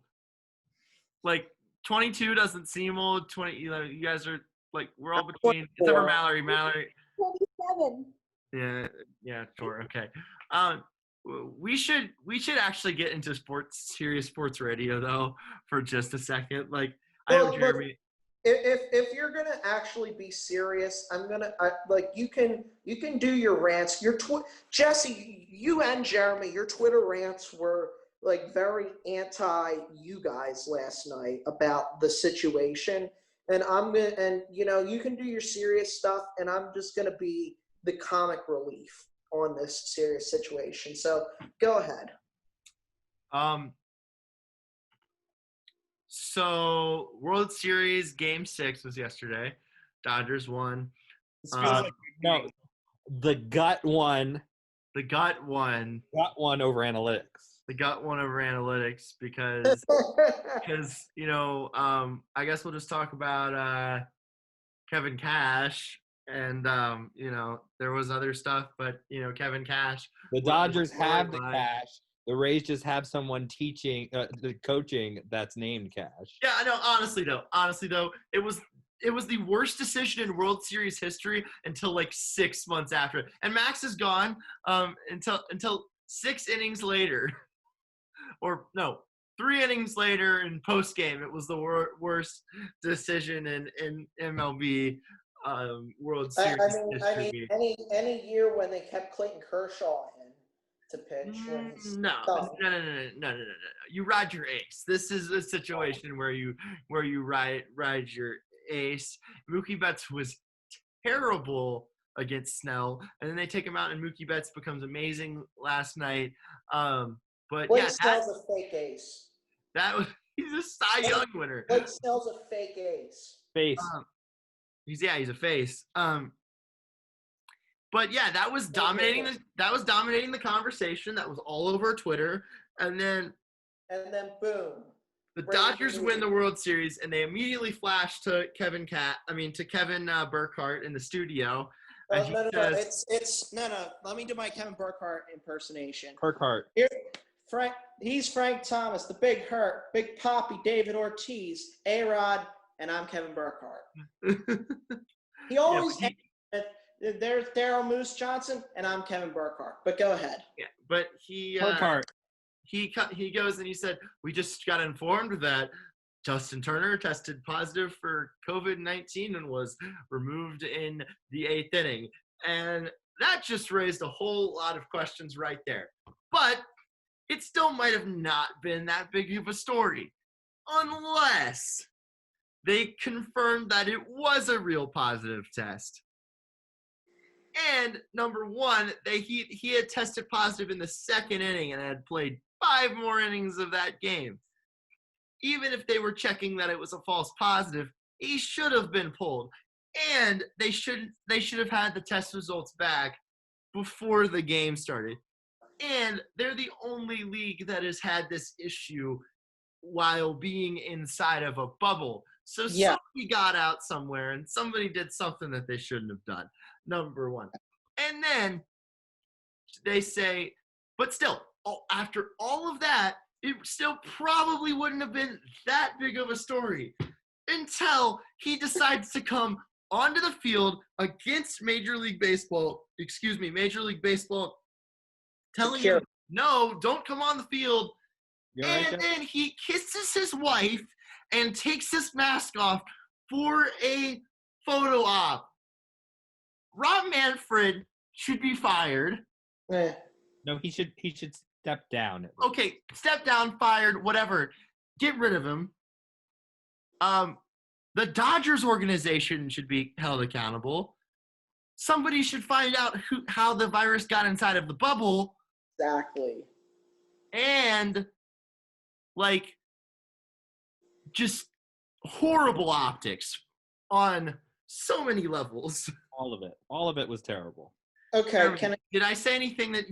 Like 22 doesn't seem old. 20, you guys are like we're all between. Except for Mallory. 27. Yeah, sure, okay. We should actually get into serious sports radio though for just a second. Like I know Jeremy. If you're gonna actually be serious, you can do your rants. Jesse, you and Jeremy, your Twitter rants were like very anti you guys last night about the situation. And you can do your serious stuff, and I'm just gonna be the comic relief on this serious situation. So go ahead. So World Series Game 6 was yesterday. Dodgers won. This feels like No, the gut one. The gut one. Gut one over analytics. The gut one over analytics because I guess we'll just talk about Kevin Cash and there was other stuff, but Kevin Cash. The Dodgers have the storyline. cash. The Rays just have someone teaching, the coaching that's named Cash. Yeah, I know. Honestly though, it was the worst decision in World Series history until like 6 months after. And Max is gone until 6 innings later, or no, 3 innings later in post game. It was the worst decision in MLB World Series history. Any year when they kept Clayton Kershaw in to pitch. No. You ride your ace. This is a situation where you ride your ace. Mookie Betts was terrible against Schnell, and then they take him out, and Mookie Betts becomes amazing last night. But Blake yeah, Snell's a fake ace. He's a Cy Young winner. Blake Snell's a fake ace. Face. He's a face. But yeah, that was dominating the conversation. That was all over Twitter, and then boom. The Dodgers win the World Series, and they immediately flash to Kevin Burkhardt in the studio. No. Let me do my Kevin Burkhardt impersonation. Burkhardt. Here, he's Frank Thomas, the Big Hurt, Big Poppy, David Ortiz, A-Rod, and I'm Kevin Burkhardt. He always there's Daryl Moose Johnson, and I'm Kevin Burkhardt. But go ahead. Yeah, but Burkhardt. He goes and he said, we just got informed that Justin Turner tested positive for COVID-19 and was removed in the 8th inning. And that just raised a whole lot of questions right there. But it still might have not been that big of a story unless they confirmed that it was a real positive test. And number one, he had tested positive in the 2nd inning and had played 5 more innings of that game. Even if they were checking that it was a false positive, he should have been pulled. And they should have had the test results back before the game started. And they're the only league that has had this issue while being inside of a bubble. So somebody got out somewhere and somebody did something that they shouldn't have done. Number one. And then they say, but still, after all of that, it still probably wouldn't have been that big of a story until he decides to come onto the field against Major League Baseball, telling him, no, don't come on the field. Then he kisses his wife and takes his mask off for a photo op. Rob Manfred should be fired. No, he should step down. Okay, step down, fired, whatever. Get rid of him. The Dodgers organization should be held accountable. Somebody should find out how the virus got inside of the bubble. Exactly. And, just horrible optics on so many levels. All of it. All of it was terrible. Okay, did I say anything that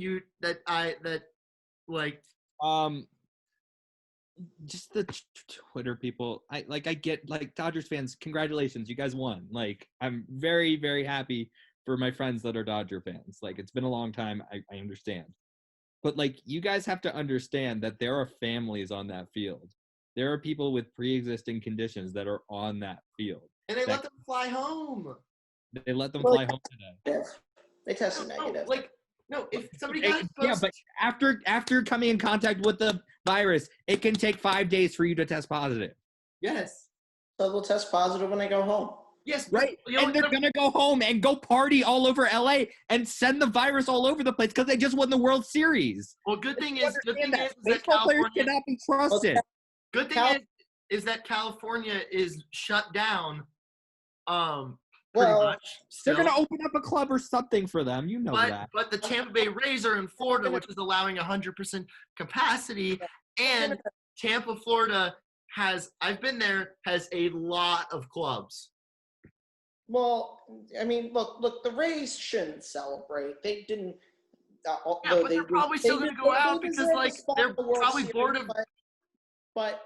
just the Twitter people. I get Dodgers fans. Congratulations, you guys won. I'm very, very happy for my friends that are Dodger fans. It's been a long time. I understand, but you guys have to understand that there are families on that field. There are people with pre-existing conditions that are on that field. And they let them fly home. They let them fly home today. They tested negative. No, if somebody got exposed. Yeah, but after coming in contact with the virus, it can take 5 days for you to test positive. Yes. So they'll test positive when they go home. Yes. Right. And they're going to go home and go party all over LA and send the virus all over the place because they just won the World Series. Well, good thing is that baseball players California cannot be trusted. Good thing is that California is shut down. Pretty much. They're going to open up a club or something for them. You know that. But the Tampa Bay Rays are in Florida, which is allowing 100% capacity. And Tampa, Florida I've been there, has a lot of clubs. Well, I mean, look. The Rays shouldn't celebrate. They didn't. Yeah, Although but they're probably still going to go out because deserve a like spot they're in the World probably Series, bored of. But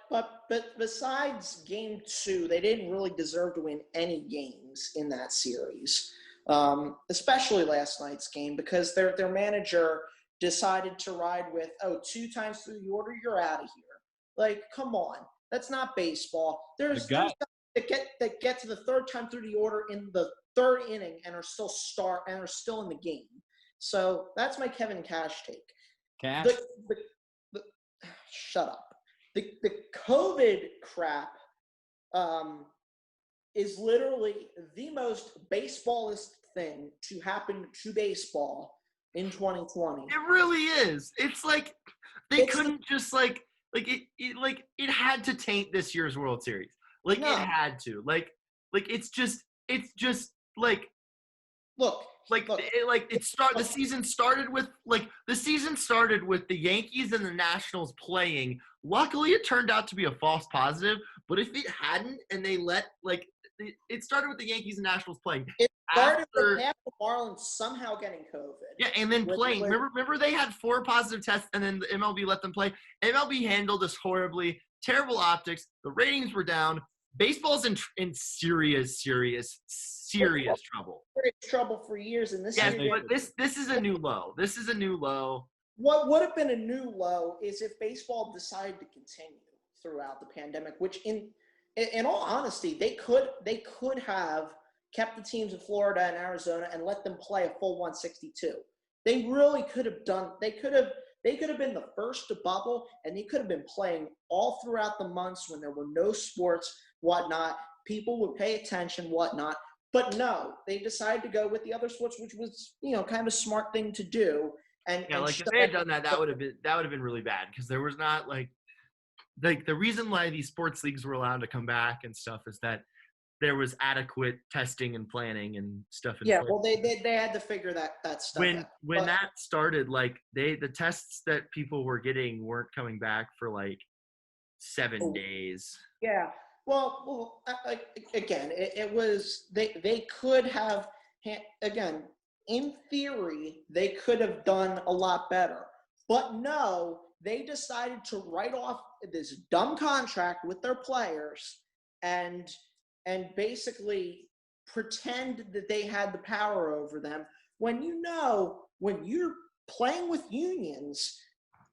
besides Game 2, they didn't really deserve to win any games in that series, especially last night's game, because their manager decided to ride with, 2 times through the order, you're out of here. Like, come on, that's not baseball. There's guys that get to the 3rd time through the order in the 3rd inning and are still in the game. So that's my Kevin Cash take. Cash. Shut up. The COVID crap is literally the most baseballist thing to happen to baseball in 2020. It really is. It's like they couldn't just it had to taint this year's World Series. Like No. it had to. Like it's just like look. The season started with the Yankees and the Nationals playing. Luckily, it turned out to be a false positive. But if it hadn't, and they let it started with the Yankees and Nationals playing. It started with half the Marlins somehow getting COVID. Yeah, and then playing. Remember they had 4 positive tests, and then the MLB let them play. MLB handled this horribly. Terrible optics. The ratings were down. Baseball's in serious trouble. Trouble for years, and this. Yes, but this is a new low. This is a new low. What would have been a new low is if baseball decided to continue throughout the pandemic, which in all honesty, they could have kept the teams in Florida and Arizona and let them play a full 162. They really could have done. They could have been the first to bubble, and they could have been playing all throughout the months when there were no sports, whatnot. People would pay attention, whatnot. But no, they decided to go with the other sports, which was, kind of a smart thing to do. And if they had done that would have been really bad, because there was not like the reason why these sports leagues were allowed to come back and stuff is that there was adequate testing and planning and stuff. Well, they had to figure that stuff out. When that started, the tests that people were getting weren't coming back for 7 days. Yeah. Well, again, it was they could have again. In theory, they could have done a lot better. But no, they decided to write off this dumb contract with their players and basically pretend that they had the power over them when when you're playing with unions,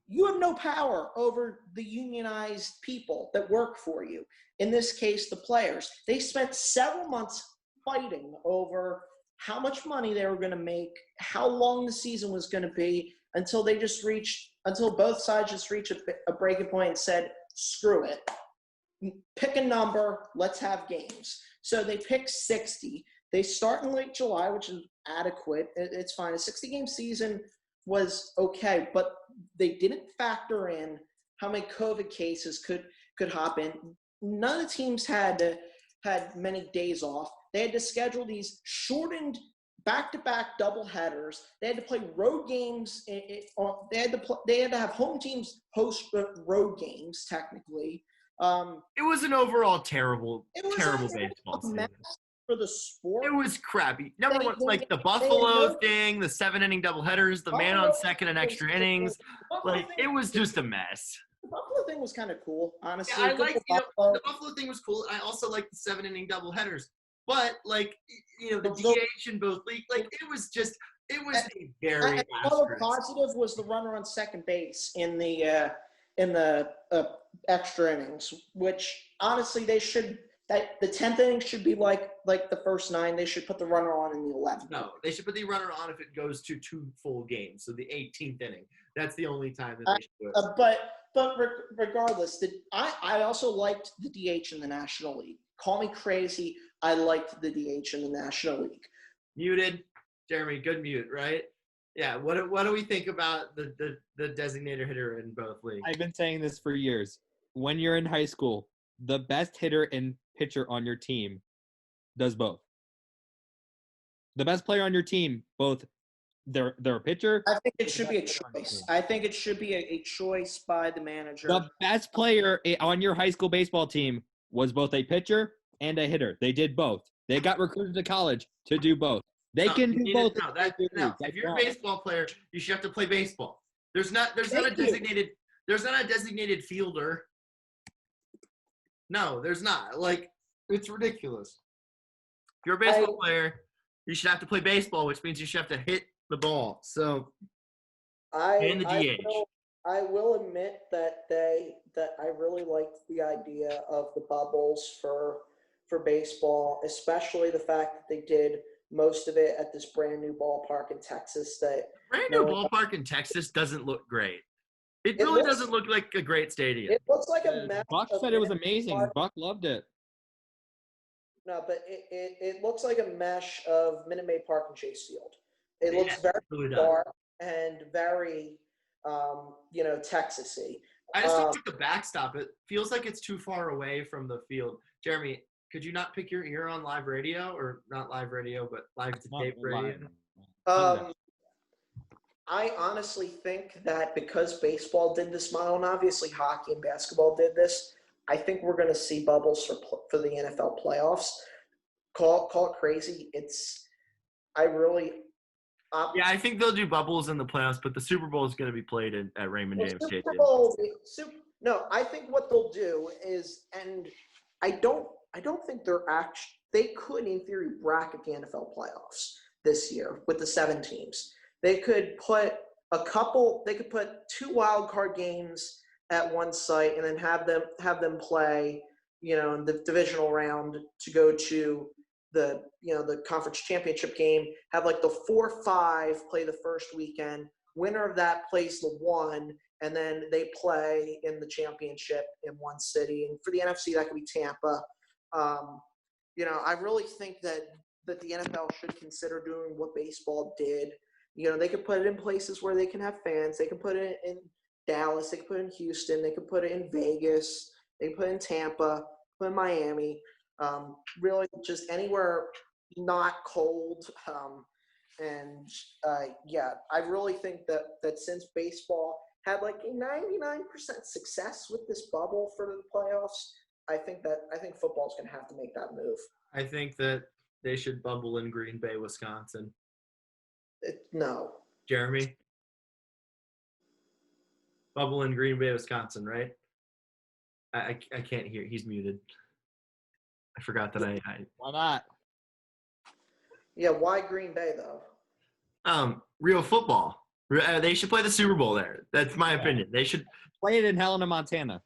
you have no power over the unionized people that work for you. In this case, the players. They spent several months fighting over how much money they were going to make, how long the season was going to be, until both sides just reached a breaking point and said, screw it. Pick a number, let's have games. So they picked 60. They start in late July, which is adequate. It's fine. A 60-game season was okay, but they didn't factor in how many COVID cases could hop in. None of the teams had many days off. They had to schedule these shortened back-to-back double headers. They had to play road games. They had to have home teams host road games. Technically, it was an overall terrible baseball season for the sport. It was crappy. Number one, the Buffalo thing, the 7-inning doubleheaders, the man on second and extra innings. It was just a mess. The Buffalo thing was kind of cool, honestly. Yeah, I liked the Buffalo thing was cool. I also liked the 7-inning doubleheaders. But the DH in both leagues, it was a very. Another positive was the runner on second base in the extra innings, which honestly they should. The 10th inning should be like the first 9. They should put the runner on in the 11th. No, they should put the runner on if it goes to 2 full games. So the 18th inning. That's the only time that they should do it. But regardless, I also liked the DH in the National League. Call me crazy. I liked the DH in the National League. Muted. Jeremy, good mute, right? Yeah. What do we think about the designated hitter in both leagues? I've been saying this for years. When you're in high school, the best hitter and pitcher on your team does both. The best player on your team, both they're a pitcher. I think it should be a choice. I think it should be a choice by the manager. The best player on your high school baseball team was both a pitcher and a hitter. They did both. They got recruited to college to do both. They can do both. If you're a baseball player, you should have to play baseball. There's not a designated fielder. No, there's not. Like, it's ridiculous. If you're a baseball player, you should have to play baseball, which means you should have to hit the ball. So, and the DH. I will admit that I really liked the idea of the bubbles for baseball, especially the fact that they did most of it at this brand new ballpark in Texas. Ballpark in Texas doesn't look great. It really doesn't look like a great stadium. It looks like a mess. Buck said it was amazing. Buck loved it. No, but it looks like a mesh of Minute Maid Park and Chase Field. It looks very dark and very, Texas-y. I just don't like the backstop. It feels like it's too far away from the field. Jeremy, could you not pick your ear on live radio, or not live radio, but live to tape radio? I honestly think that because baseball did this model, and obviously hockey and basketball did this, I think we're going to see bubbles for the NFL playoffs. Call it crazy. I think they'll do bubbles in the playoffs, but the Super Bowl is going to be played at Raymond James Stadium. No, I think what they'll do is, and I don't think they could, in theory, bracket the NFL playoffs this year with the 7 teams. They could put 2 wild card games at one site and then have them play, in the divisional round to go to the conference championship game, have like the 4-5 play the first weekend. Winner of that plays the 1, and then they play in the championship in one city. And for the NFC, that could be Tampa. I really think that the NFL should consider doing what baseball did. They could put it in places where they can have fans. They can put it in Dallas. They can put it in Houston. They can put it in Vegas. They can put it in Tampa, put it in Miami. Really just anywhere not cold. I really think that since baseball had like a 99% success with this bubble for the playoffs, I think football's going to have to make that move. I think that they should bubble in Green Bay, Wisconsin. No. Jeremy? Bubble in Green Bay, Wisconsin, right? I can't hear. He's muted. I forgot that I Why not? Yeah, why Green Bay, though? Real football. They should play the Super Bowl there. That's my opinion. They should play it in Helena, Montana.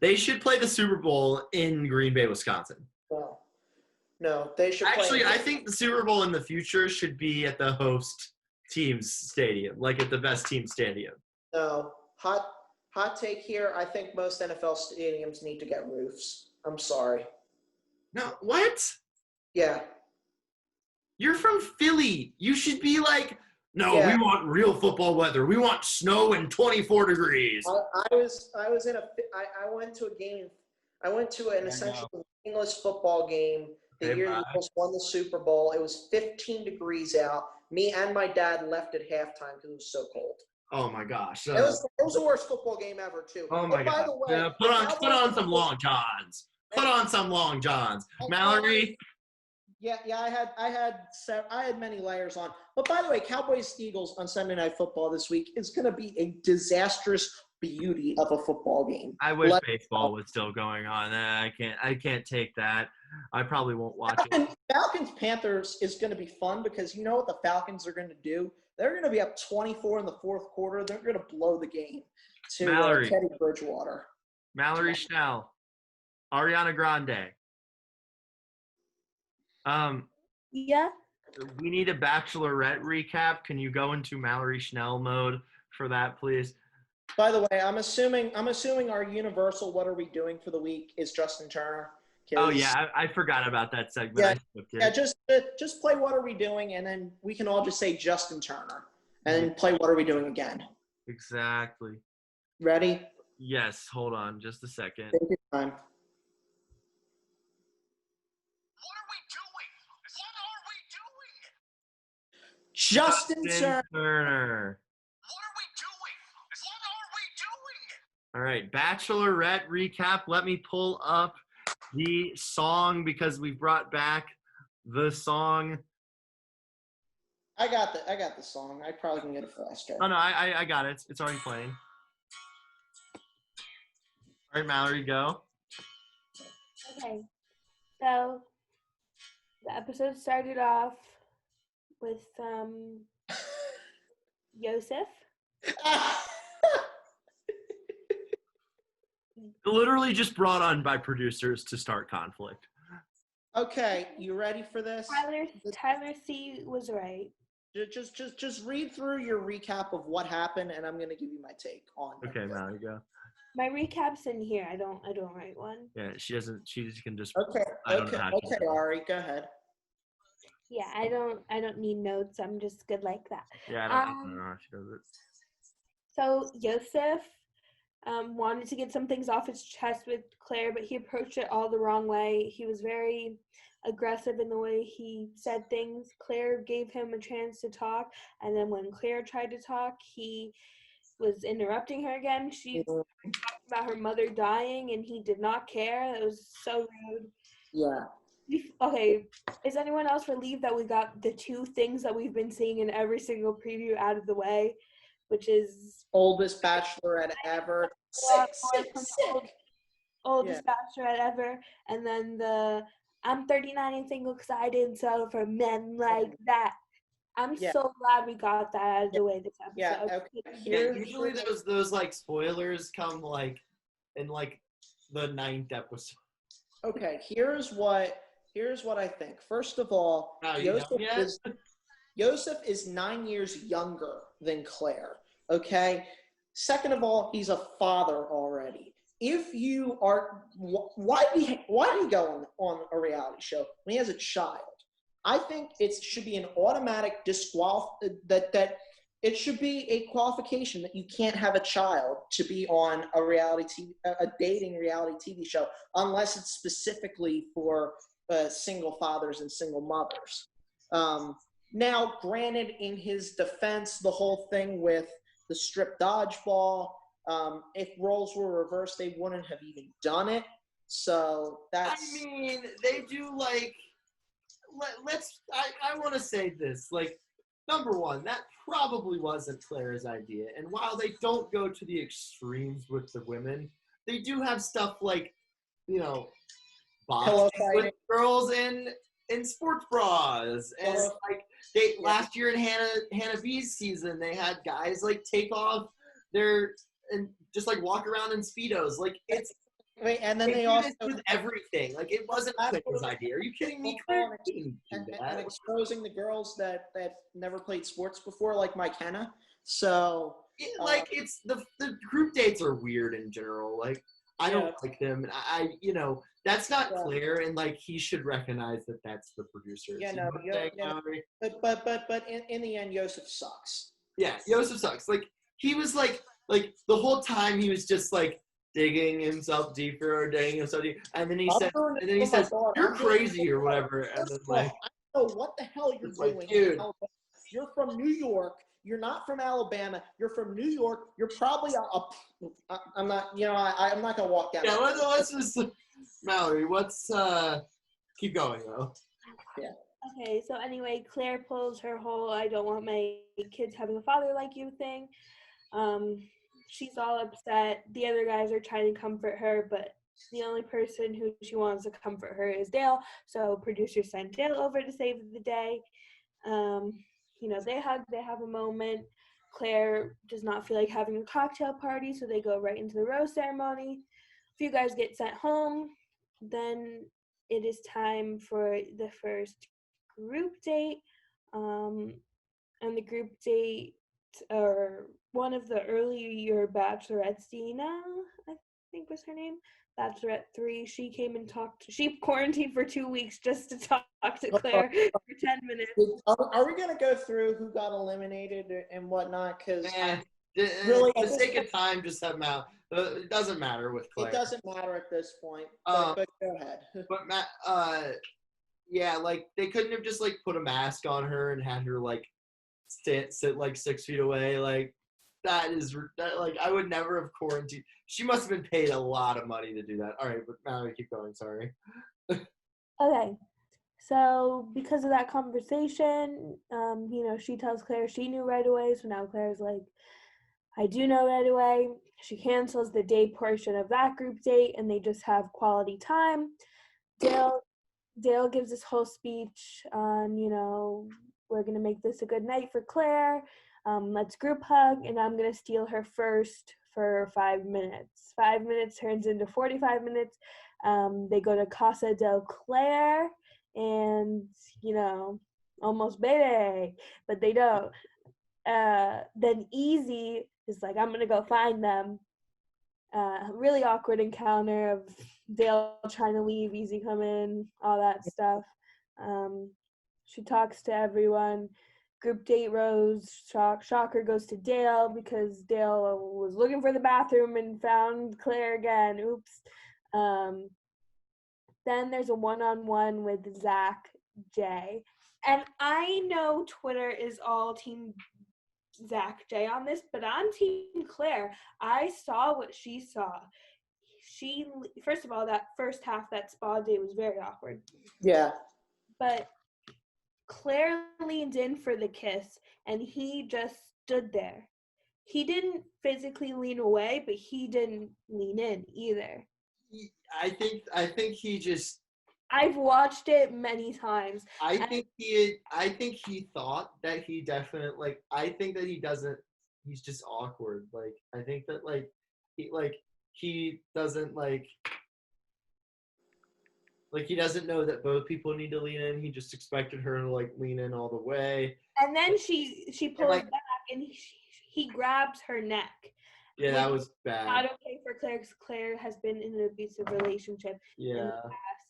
They should play the Super Bowl in Green Bay, Wisconsin. No, they should. Actually, I think the Super Bowl in the future should be at the host team's stadium, like at the best team stadium. No, hot take here. I think most NFL stadiums need to get roofs. I'm sorry. No, what? Yeah. You're from Philly. You should be like, no, we want real football weather. We want snow and 24 degrees. I went to a game. I went to an essentially English football game the year the Eagles won the Super Bowl. It was 15 degrees out. Me and my dad left at halftime because it was so cold. Oh my gosh! It was the worst football game ever, too. Oh my god! By the way, put on some long johns. Put on some long johns, Mallory. Yeah, I had many layers on. But by the way, Cowboys-Eagles on Sunday Night Football this week is going to be a disastrous beauty of a football game. I wish baseball was still going on. I can't take that. I probably won't watch it. Falcons-Panthers is going to be fun because you know what the Falcons are going to do? They're going to be up 24 in the fourth quarter. They're going to blow the game to Teddy Bridgewater. Mallory Schnell. Ariana Grande. Yeah. We need a Bachelorette recap. Can you go into Mallory Schnell mode for that, please? By the way, I'm assuming our universal "What are we doing for the week" is Justin Turner. Oh yeah, I forgot about that segment. Just play "What are we doing," and then we can all just say Justin Turner and play "What are we doing" again. Exactly. Ready? Yes. Hold on, just a second. Take your time. Justin Turner. What are we doing? What are we doing? All right, Bachelorette recap. Let me pull up the song, because we brought back the song. I got the song. I probably can get it faster. Oh no, I got it. It's already playing. All right, Mallory, go. Okay, so the episode started off with Yosef. Literally just brought on by producers to start conflict. Okay, you ready for this? Tyler C was right. Just read through your recap of what happened, and I'm gonna give you my take on. Okay, Mallory, go. My recap's in here. I don't write one. Yeah, she doesn't. She just can just. Okay, okay, Ari, go ahead. Yeah, I don't need notes. I'm just good like that. Yeah, I don't know how she does it. So Yosef wanted to get some things off his chest with Claire, but he approached it all the wrong way. He was very aggressive in the way he said things. Claire gave him a chance to talk, and then when Claire tried to talk, he was interrupting her again. She talked about her mother dying, and he did not care. It was so rude. Yeah. Okay, is anyone else relieved that we got the two things that we've been seeing in every single preview out of the way, which is oldest Bachelorette ever, sick. Oldest Bachelorette ever, and then the I'm 39 and single because I didn't settle for men like that. I'm so glad we got that out of the way this episode. Yeah, okay. Usually those like spoilers come like in like the 9th episode. Okay, here's what I think. First of all, Yosef is 9 years younger than Claire. Okay. Second of all, he's a father already. If you are, why do you go on a reality show when he has a child? I think it should be an automatic that it should be a qualification that you can't have a child to be on a dating reality TV show unless it's specifically for single fathers and single mothers. Now, granted, in his defense, the whole thing with the strip dodgeball, if roles were reversed, they wouldn't have even done it. So that's. I mean, they do like. I want to say this. Like, number one, that probably wasn't Claire's idea. And while they don't go to the extremes with the women, they do have stuff like, boxing with girls in sports bras, and like last year in Hannah B's season, they had guys like take off their and just like walk around in Speedos. Like it's and then they also with everything. Like it wasn't Claire's idea. Are you kidding me? Claire didn't do that. And exposing the girls that never played sports before, like McKenna. So it's the group dates are weird in general. Like I don't like them, and I that's not Claire, and like he should recognize that that's the producers. Yeah, no, but in the end, Yosef sucks. Yeah, Yosef sucks. Like he was like the whole time he was just like digging himself deeper, and then he says, "You're crazy" or whatever, and then like, I don't know what the hell you're doing. Like, dude, you're from New York. You're not from Alabama. You're from New York. You're probably I'm not. I'm not gonna walk down. Yeah, let's just Mallory. Let's keep going though. Yeah. Okay, so anyway, Claire pulls her whole "I don't want my kids having a father like you" thing. She's all upset. The other guys are trying to comfort her, but the only person who she wants to comfort her is Dale. So producers send Dale over to save the day. They hug, they have a moment. Claire does not feel like having a cocktail party, so they go right into the rose ceremony. A few guys get sent home. Then it is time for the first group date. And the group date, or one of the earlier Bachelorettes, Dina, I think was her name, Bachelorette 3, she came and she quarantined for 2 weeks just to talk to Claire for 10 minutes. Are we going to go through who got eliminated and whatnot? Because really, for the sake of time, just have them out. It doesn't matter with Claire. It doesn't matter at this point, but go ahead. But Matt, like they couldn't have just like put a mask on her and had her like sit like 6 feet away. Like like I would never have quarantined. She must have been paid a lot of money to do that. All right, but Mallory, keep going. Sorry. Okay. So because of that conversation, she tells Claire she knew right away. So now Claire's like, I do know right away. She cancels the date portion of that group date, and they just have quality time. Dale gives this whole speech on, we're going to make this a good night for Claire. Let's group hug, and I'm going to steal her first for 5 minutes. 5 minutes turns into 45 minutes. They go to Casa del Claire, and, almost baby, but they don't. Then Easy is like, I'm going to go find them. Really awkward encounter of Dale trying to leave, Easy come in, all that stuff. She talks to everyone. Group date Rose. Shocker goes to Dale because Dale was looking for the bathroom and found Claire again. Oops. Then there's a one-on-one with Zach J. And I know Twitter is all team Zach J on this, but on team Claire, I saw what she saw. First of all, that first half, that spa day was very awkward. Yeah. But Claire leaned in for the kiss, and he just stood there. He didn't physically lean away, but he didn't lean in either. I think he just. I've watched it many times. I think he thought that he definitely I think that he doesn't. He's just awkward. I think that he doesn't he doesn't know that both people need to lean in. He just expected her to lean in all the way. And then she pulls back and he grabs her neck. Yeah, that was bad. Not okay for Claire because Claire has been in an abusive relationship in the past.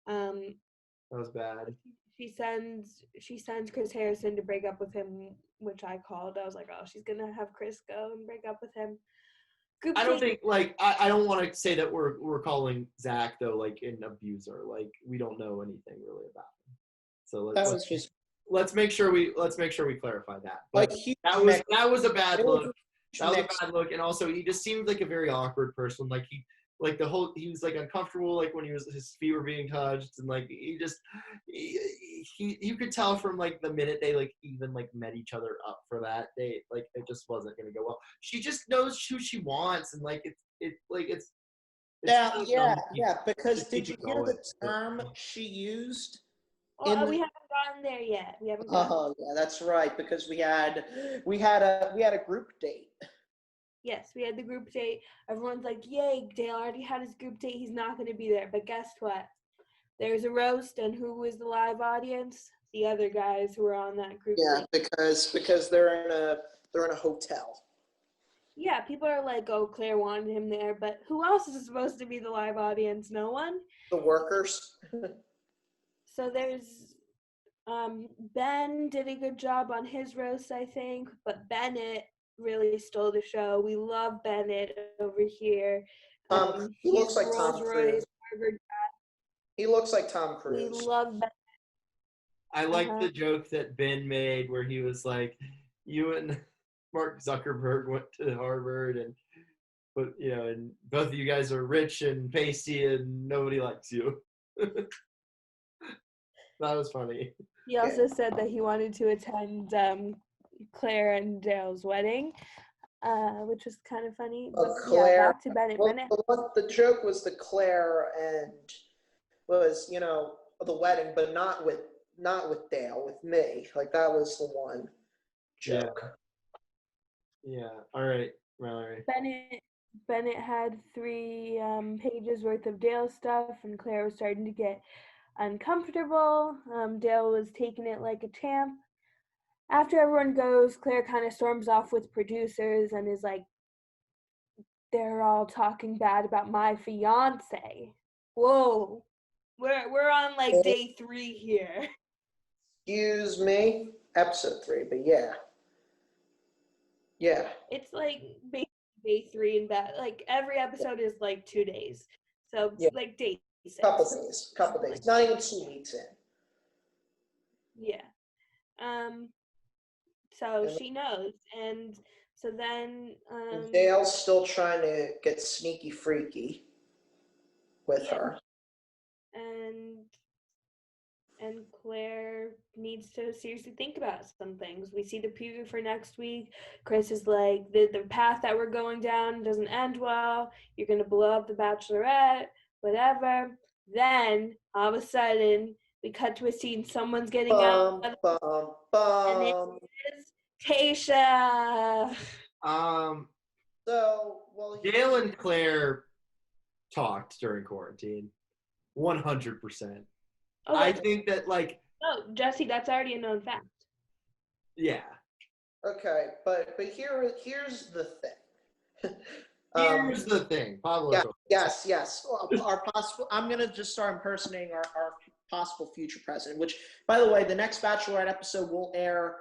That was bad. She sends Chris Harrison to break up with him, which I called. I was like, oh, she's gonna have Chris go and break up with him. I don't think I don't want to say that we're calling Zach though an abuser. We don't know anything really about him. So let's make sure we clarify that. But that was a bad look. That was a bad look, and also he just seemed like a very awkward person. He was uncomfortable when his feet were being touched, and you could tell from the minute they even met each other up for that date, it just wasn't gonna go well. She just knows who she wants, and it's because did you hear the term she used? We haven't gotten there yet. We haven't. Oh yeah, that's right. Because we had a group date. Yes, we had the group date. Everyone's like, "Yay, Dale already had his group date. He's not going to be there." But guess what? There's a roast, and who was the live audience? The other guys who were on that group. Yeah, date. because they're in a hotel. Yeah, people are like, "Oh, Claire wanted him there," but who else is supposed to be the live audience? No one. The workers. So there's Ben did a good job on his roast, I think, but Bennett really stole the show. We love Bennett over here. He looks like Tom Cruise. He looks like Tom Cruise. We love Bennett. I like the joke that Ben made where he was like, "You and Mark Zuckerberg went to Harvard, and both of you guys are rich and pasty, and nobody likes you." That was funny. He also said that he wanted to attend Claire and Dale's wedding, which was kind of funny. Claire, back to Bennett. The joke was the Claire and was the wedding, but not with Dale, with me. That was the one joke. Yeah. All right, Mallory. Bennett had 3 pages worth of Dale stuff, and Claire was starting to get uncomfortable. Dale was taking it like a champ. After everyone goes, Claire kind of storms off with producers and is like, "They're all talking bad about my fiance." Whoa, we're on day 3 here. Excuse me, episode 3, but yeah. It's basically day 3 and that every episode is 2 days, so day 6. Couple days, not even 2 weeks in. Yeah. So she knows, and So then, Dale's still trying to get sneaky freaky with Yeah. her. and Claire needs to seriously think about some things. We see the preview for next week. Chris is like, the path that we're going down doesn't end well. You're going to blow up the Bachelorette, whatever. Then, all of a sudden, we cut to a scene, someone's getting out, and it is Tayshia. Dale and Claire talked during quarantine. 100%. Oh, I think that, like, no, Jesse, that's already a known fact. yeah. Okay, but here's the thing. Here's the thing. Pablo. Yes. Our possible. I'm gonna just start impersonating our possible future president. Which, by the way, the next Bachelorette episode will air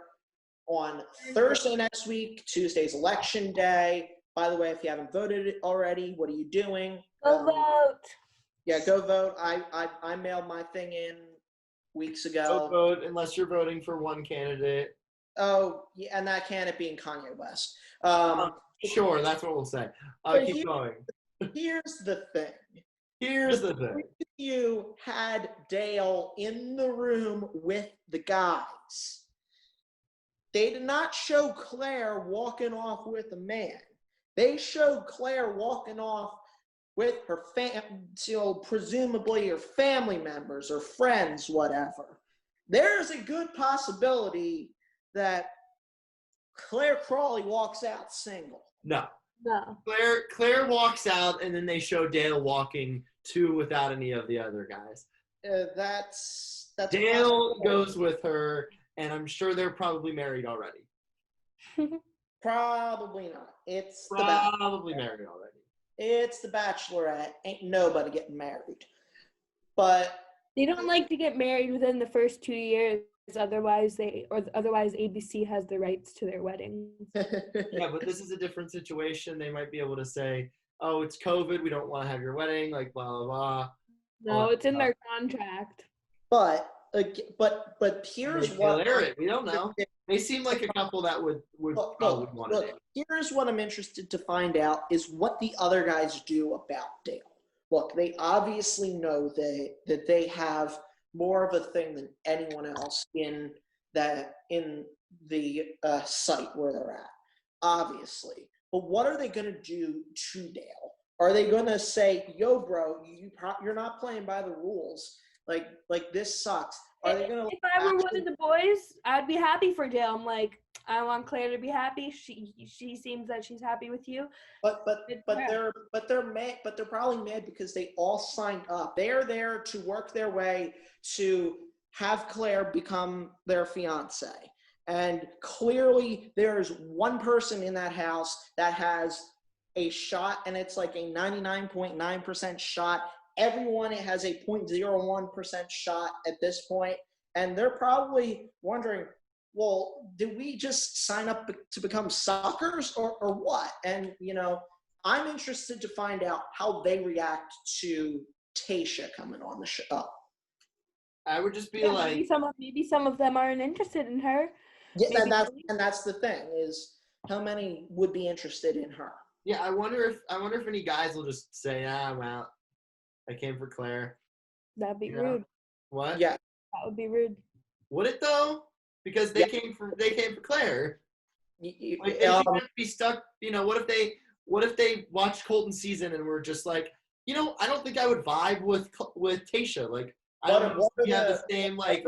on Thursday next week. Tuesday's election day. By the way, if you haven't voted already, what are you doing? Go vote. Yeah, go vote. I mailed my thing in weeks ago. Don't vote unless you're voting for one candidate. Oh, yeah, and that candidate being Kanye West. Sure, that's what we'll say. Keep going. Here's the thing. Here's the thing. You had Dale in the room with the guys. They did not show Claire walking off with a man. They showed Claire walking off with her presumably her family members or friends, whatever. There's a good possibility that Claire Crawley walks out single. No. No. Claire walks out, and then they show Dale walking too without any of the other guys. That's Dale goes with her, and I'm sure they're probably married already. Probably not. It's probably married already. It's the Bachelorette. Ain't nobody getting married. But they don't like to get married within the first 2 years. Otherwise ABC has the rights to their wedding. Yeah, but this is a different situation. They might be able to say, "Oh, it's COVID. We don't want to have your wedding." Like blah blah blah. No, it's in their contract. But here's what we don't know. They seem like a couple that would probably want to do. Here's what I'm interested to find out is what the other guys do about Dale. Look, they obviously know that they have more of a thing than anyone else in the site where they're at, obviously. But what are they going to do to Dale? Are they going to say, "Yo, bro, you're not playing by the rules. Like this sucks"? Are they going to? If I were one of the boys, I'd be happy for Dale. I'm like, I want Claire to be happy. She seems that she's happy with you. But they're mad. But they're probably mad because they all signed up. They are there to work their way to have Claire become their fiance. And clearly, there's one person in that house that has a shot, and it's like a 99.9% shot. Everyone has a 0.01% shot at this point, and they're probably wondering, well, did we just sign up to become suckers or what? And, I'm interested to find out how they react to Tayshia coming on the show. I would just be like... Maybe some of them aren't interested in her. Yeah, and that's the thing, is how many would be interested in her? Yeah, I wonder if any guys will just say, I'm out. I came for Claire. That'd be rude. What? Yeah. That would be rude. Would it though? Because they came for Claire. They should be stuck. What if they watched Colton's season and were just like, I don't think I would vibe with Tayshia. Like, I don't know if we have the same like.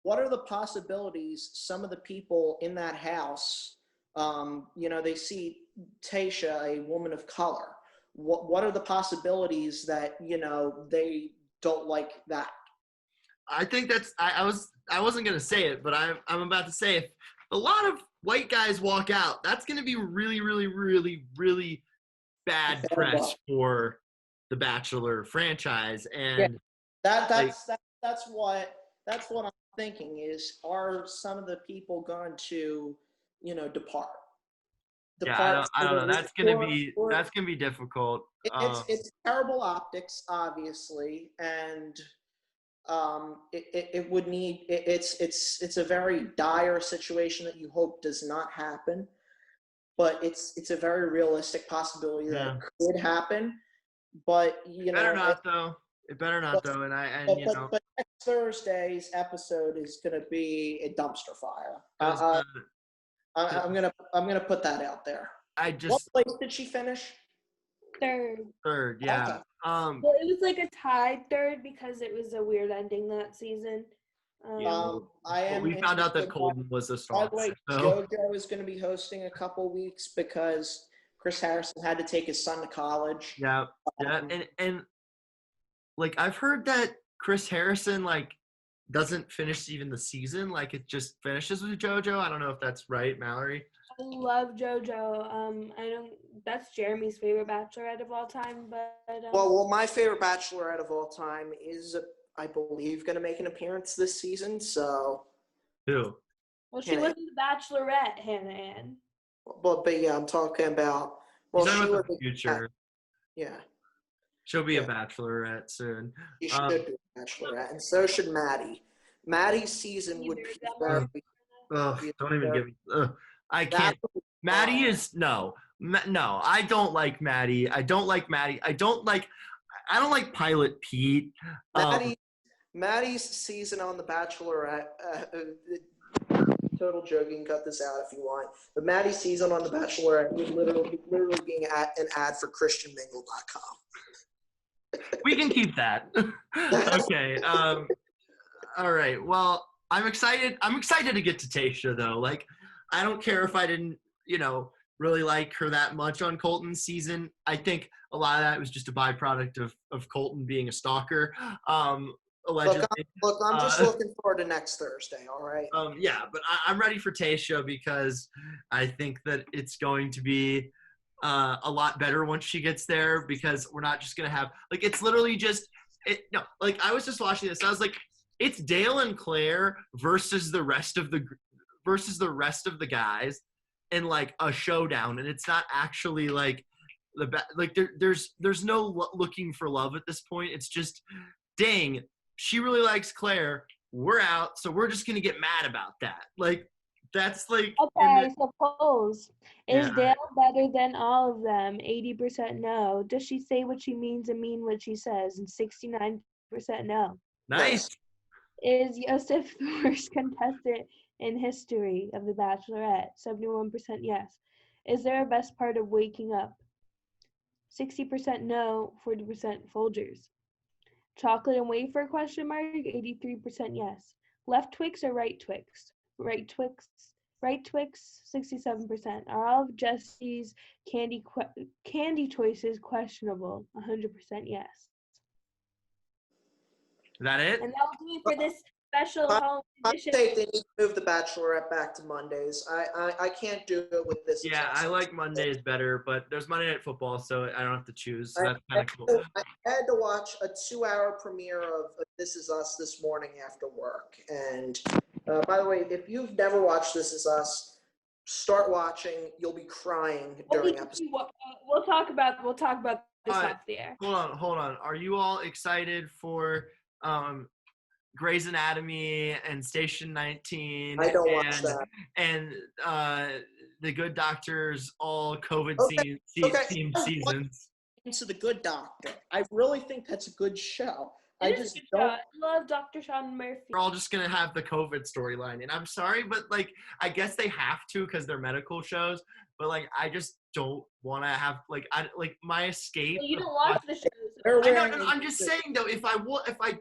What are the possibilities? Some of the people in that house, they see Tayshia, a woman of color. What are the possibilities that they don't like that? I think that's I wasn't gonna say it, but I'm about to say, if a lot of white guys walk out, that's gonna be really, really, really, really bad press for the Bachelor franchise. And that's what I'm thinking is, are some of the people going to depart? I don't know. That's gonna be difficult. It's terrible optics, obviously, and it would need it's a very dire situation that you hope does not happen. but it's a very realistic possibility that it could happen. But you know, better not though. It better not though. And you know, but next Thursday's episode is going to be a dumpster fire. 'cause, I'm gonna put that out there. What place did she finish? Third. Yeah. Okay. Well, it was like a tied third because it was a weird ending that season. We found out that Colton was a star. By the way, so. JoJo is going to be hosting a couple weeks because Chris Harrison had to take his son to college. Yeah. And like I've heard that Chris Harrison like doesn't finish even the season, like it just finishes with JoJo. I don't know if that's right, Mallory. I love JoJo. That's Jeremy's favorite Bachelorette of all time, but well, my favorite Bachelorette of all time is, I believe, going to make an appearance this season. So who? Well, she wasn't the Bachelorette, Hannah Ann. But yeah, I'm talking about. Well, she was the future. Yeah. She'll be a Bachelorette soon. She should be a Bachelorette, and so should Maddie. Maddie's season would be very. Don't even give me. I can't. Maddie is no. I don't like Maddie. I don't like Pilot Pete. Maddie's season on The Bachelorette. Total joking. Cut this out if you want. But Maddie's season on The Bachelorette was literally being an ad for ChristianMingle.com. We can keep that. Okay. All right. Well, I'm excited to get to Tayshia though. Like, I don't care if I didn't, really like her that much on Colton's season. I think a lot of that was just a byproduct of Colton being a stalker. Allegedly. Look, I'm just looking forward to next Thursday. All right. Yeah, but I'm ready for Tayshia because I think that it's going to be a lot better once she gets there, because we're not just gonna have it's literally just I was just watching this. I was like, it's Dale and Claire versus the rest of the guys in like a showdown, and it's not actually there's no looking for love at this point. It's just, dang, she really likes Claire. We're out, so we're just gonna get mad about that. That's like. Okay, so polls. Is Dale better than all of them? 80% no. Does she say what she means and mean what she says? And 69% no. Nice. Is Yosef the worst contestant in history of The Bachelorette? 71% yes. Is there a best part of waking up? 60% no, 40% Folgers. Chocolate and wafer, 83% yes. Left Twix or right Twix? Right Twix, 67%. Are all of Jesse's candy choices questionable? 100% yes. Is that it? And that'll do it for this special home edition. I think they need to move the Bachelorette back to Mondays. I can't do it with this. Yeah, I like Mondays better, but there's Monday Night Football, so I don't have to choose. So that's kind of cool. I had to watch a 2-hour premiere of This Is Us this morning after work. And by the way, if you've never watched This Is Us, start watching. You'll be crying during episode. We'll talk about this off the air. Hold on. Are you all excited for Grey's Anatomy and Station 19? I don't watch that. And The Good Doctor's all COVID themed seasons. Into The Good Doctor. I really think that's a good show. I love Dr. Sean Murphy. We're all just gonna have the COVID storyline, and I'm sorry, but I guess they have to because they're medical shows. But I just don't want to have my escape. Well, you don't watch the shows. I'm just saying though, if I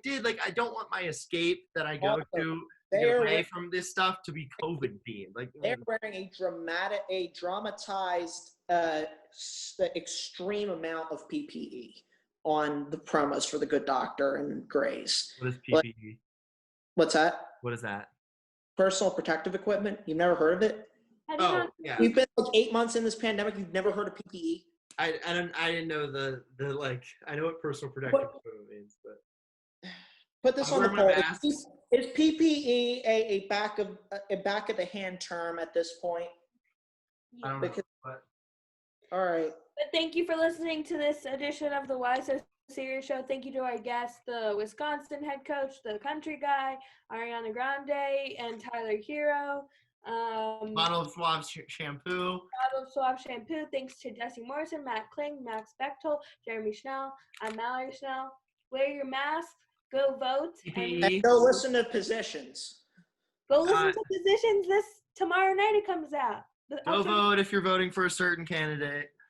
did, I don't want my escape that I go to get away from this stuff to be COVID themed. They're wearing a dramatized extreme amount of PPE on the promos for The Good Doctor and Grey's. What is PPE? What's that? What is that? Personal protective equipment. You've never heard of it? Yeah. We've been 8 months in this pandemic. You've never heard of PPE? I didn't know the I know what personal protective equipment means, but put this on the poll. Is PPE a back of the hand term at this point? I don't know. All right. But thank you for listening to this edition of the Why So Serious Show. Thank you to our guests, the Wisconsin head coach, the country guy, Ariana Grande, and Tyler Herro. Bottle of Suave shampoo. Bottle of Suave shampoo. Thanks to Jesse Morrison, Matt Kling, Max Bechtoldt, Jeremy Schnell. I'm Mallory Schnell. Wear your mask. Go vote. And And go listen to Positions. go listen to Positions this tomorrow night. It comes out. Go vote if you're voting for a certain candidate.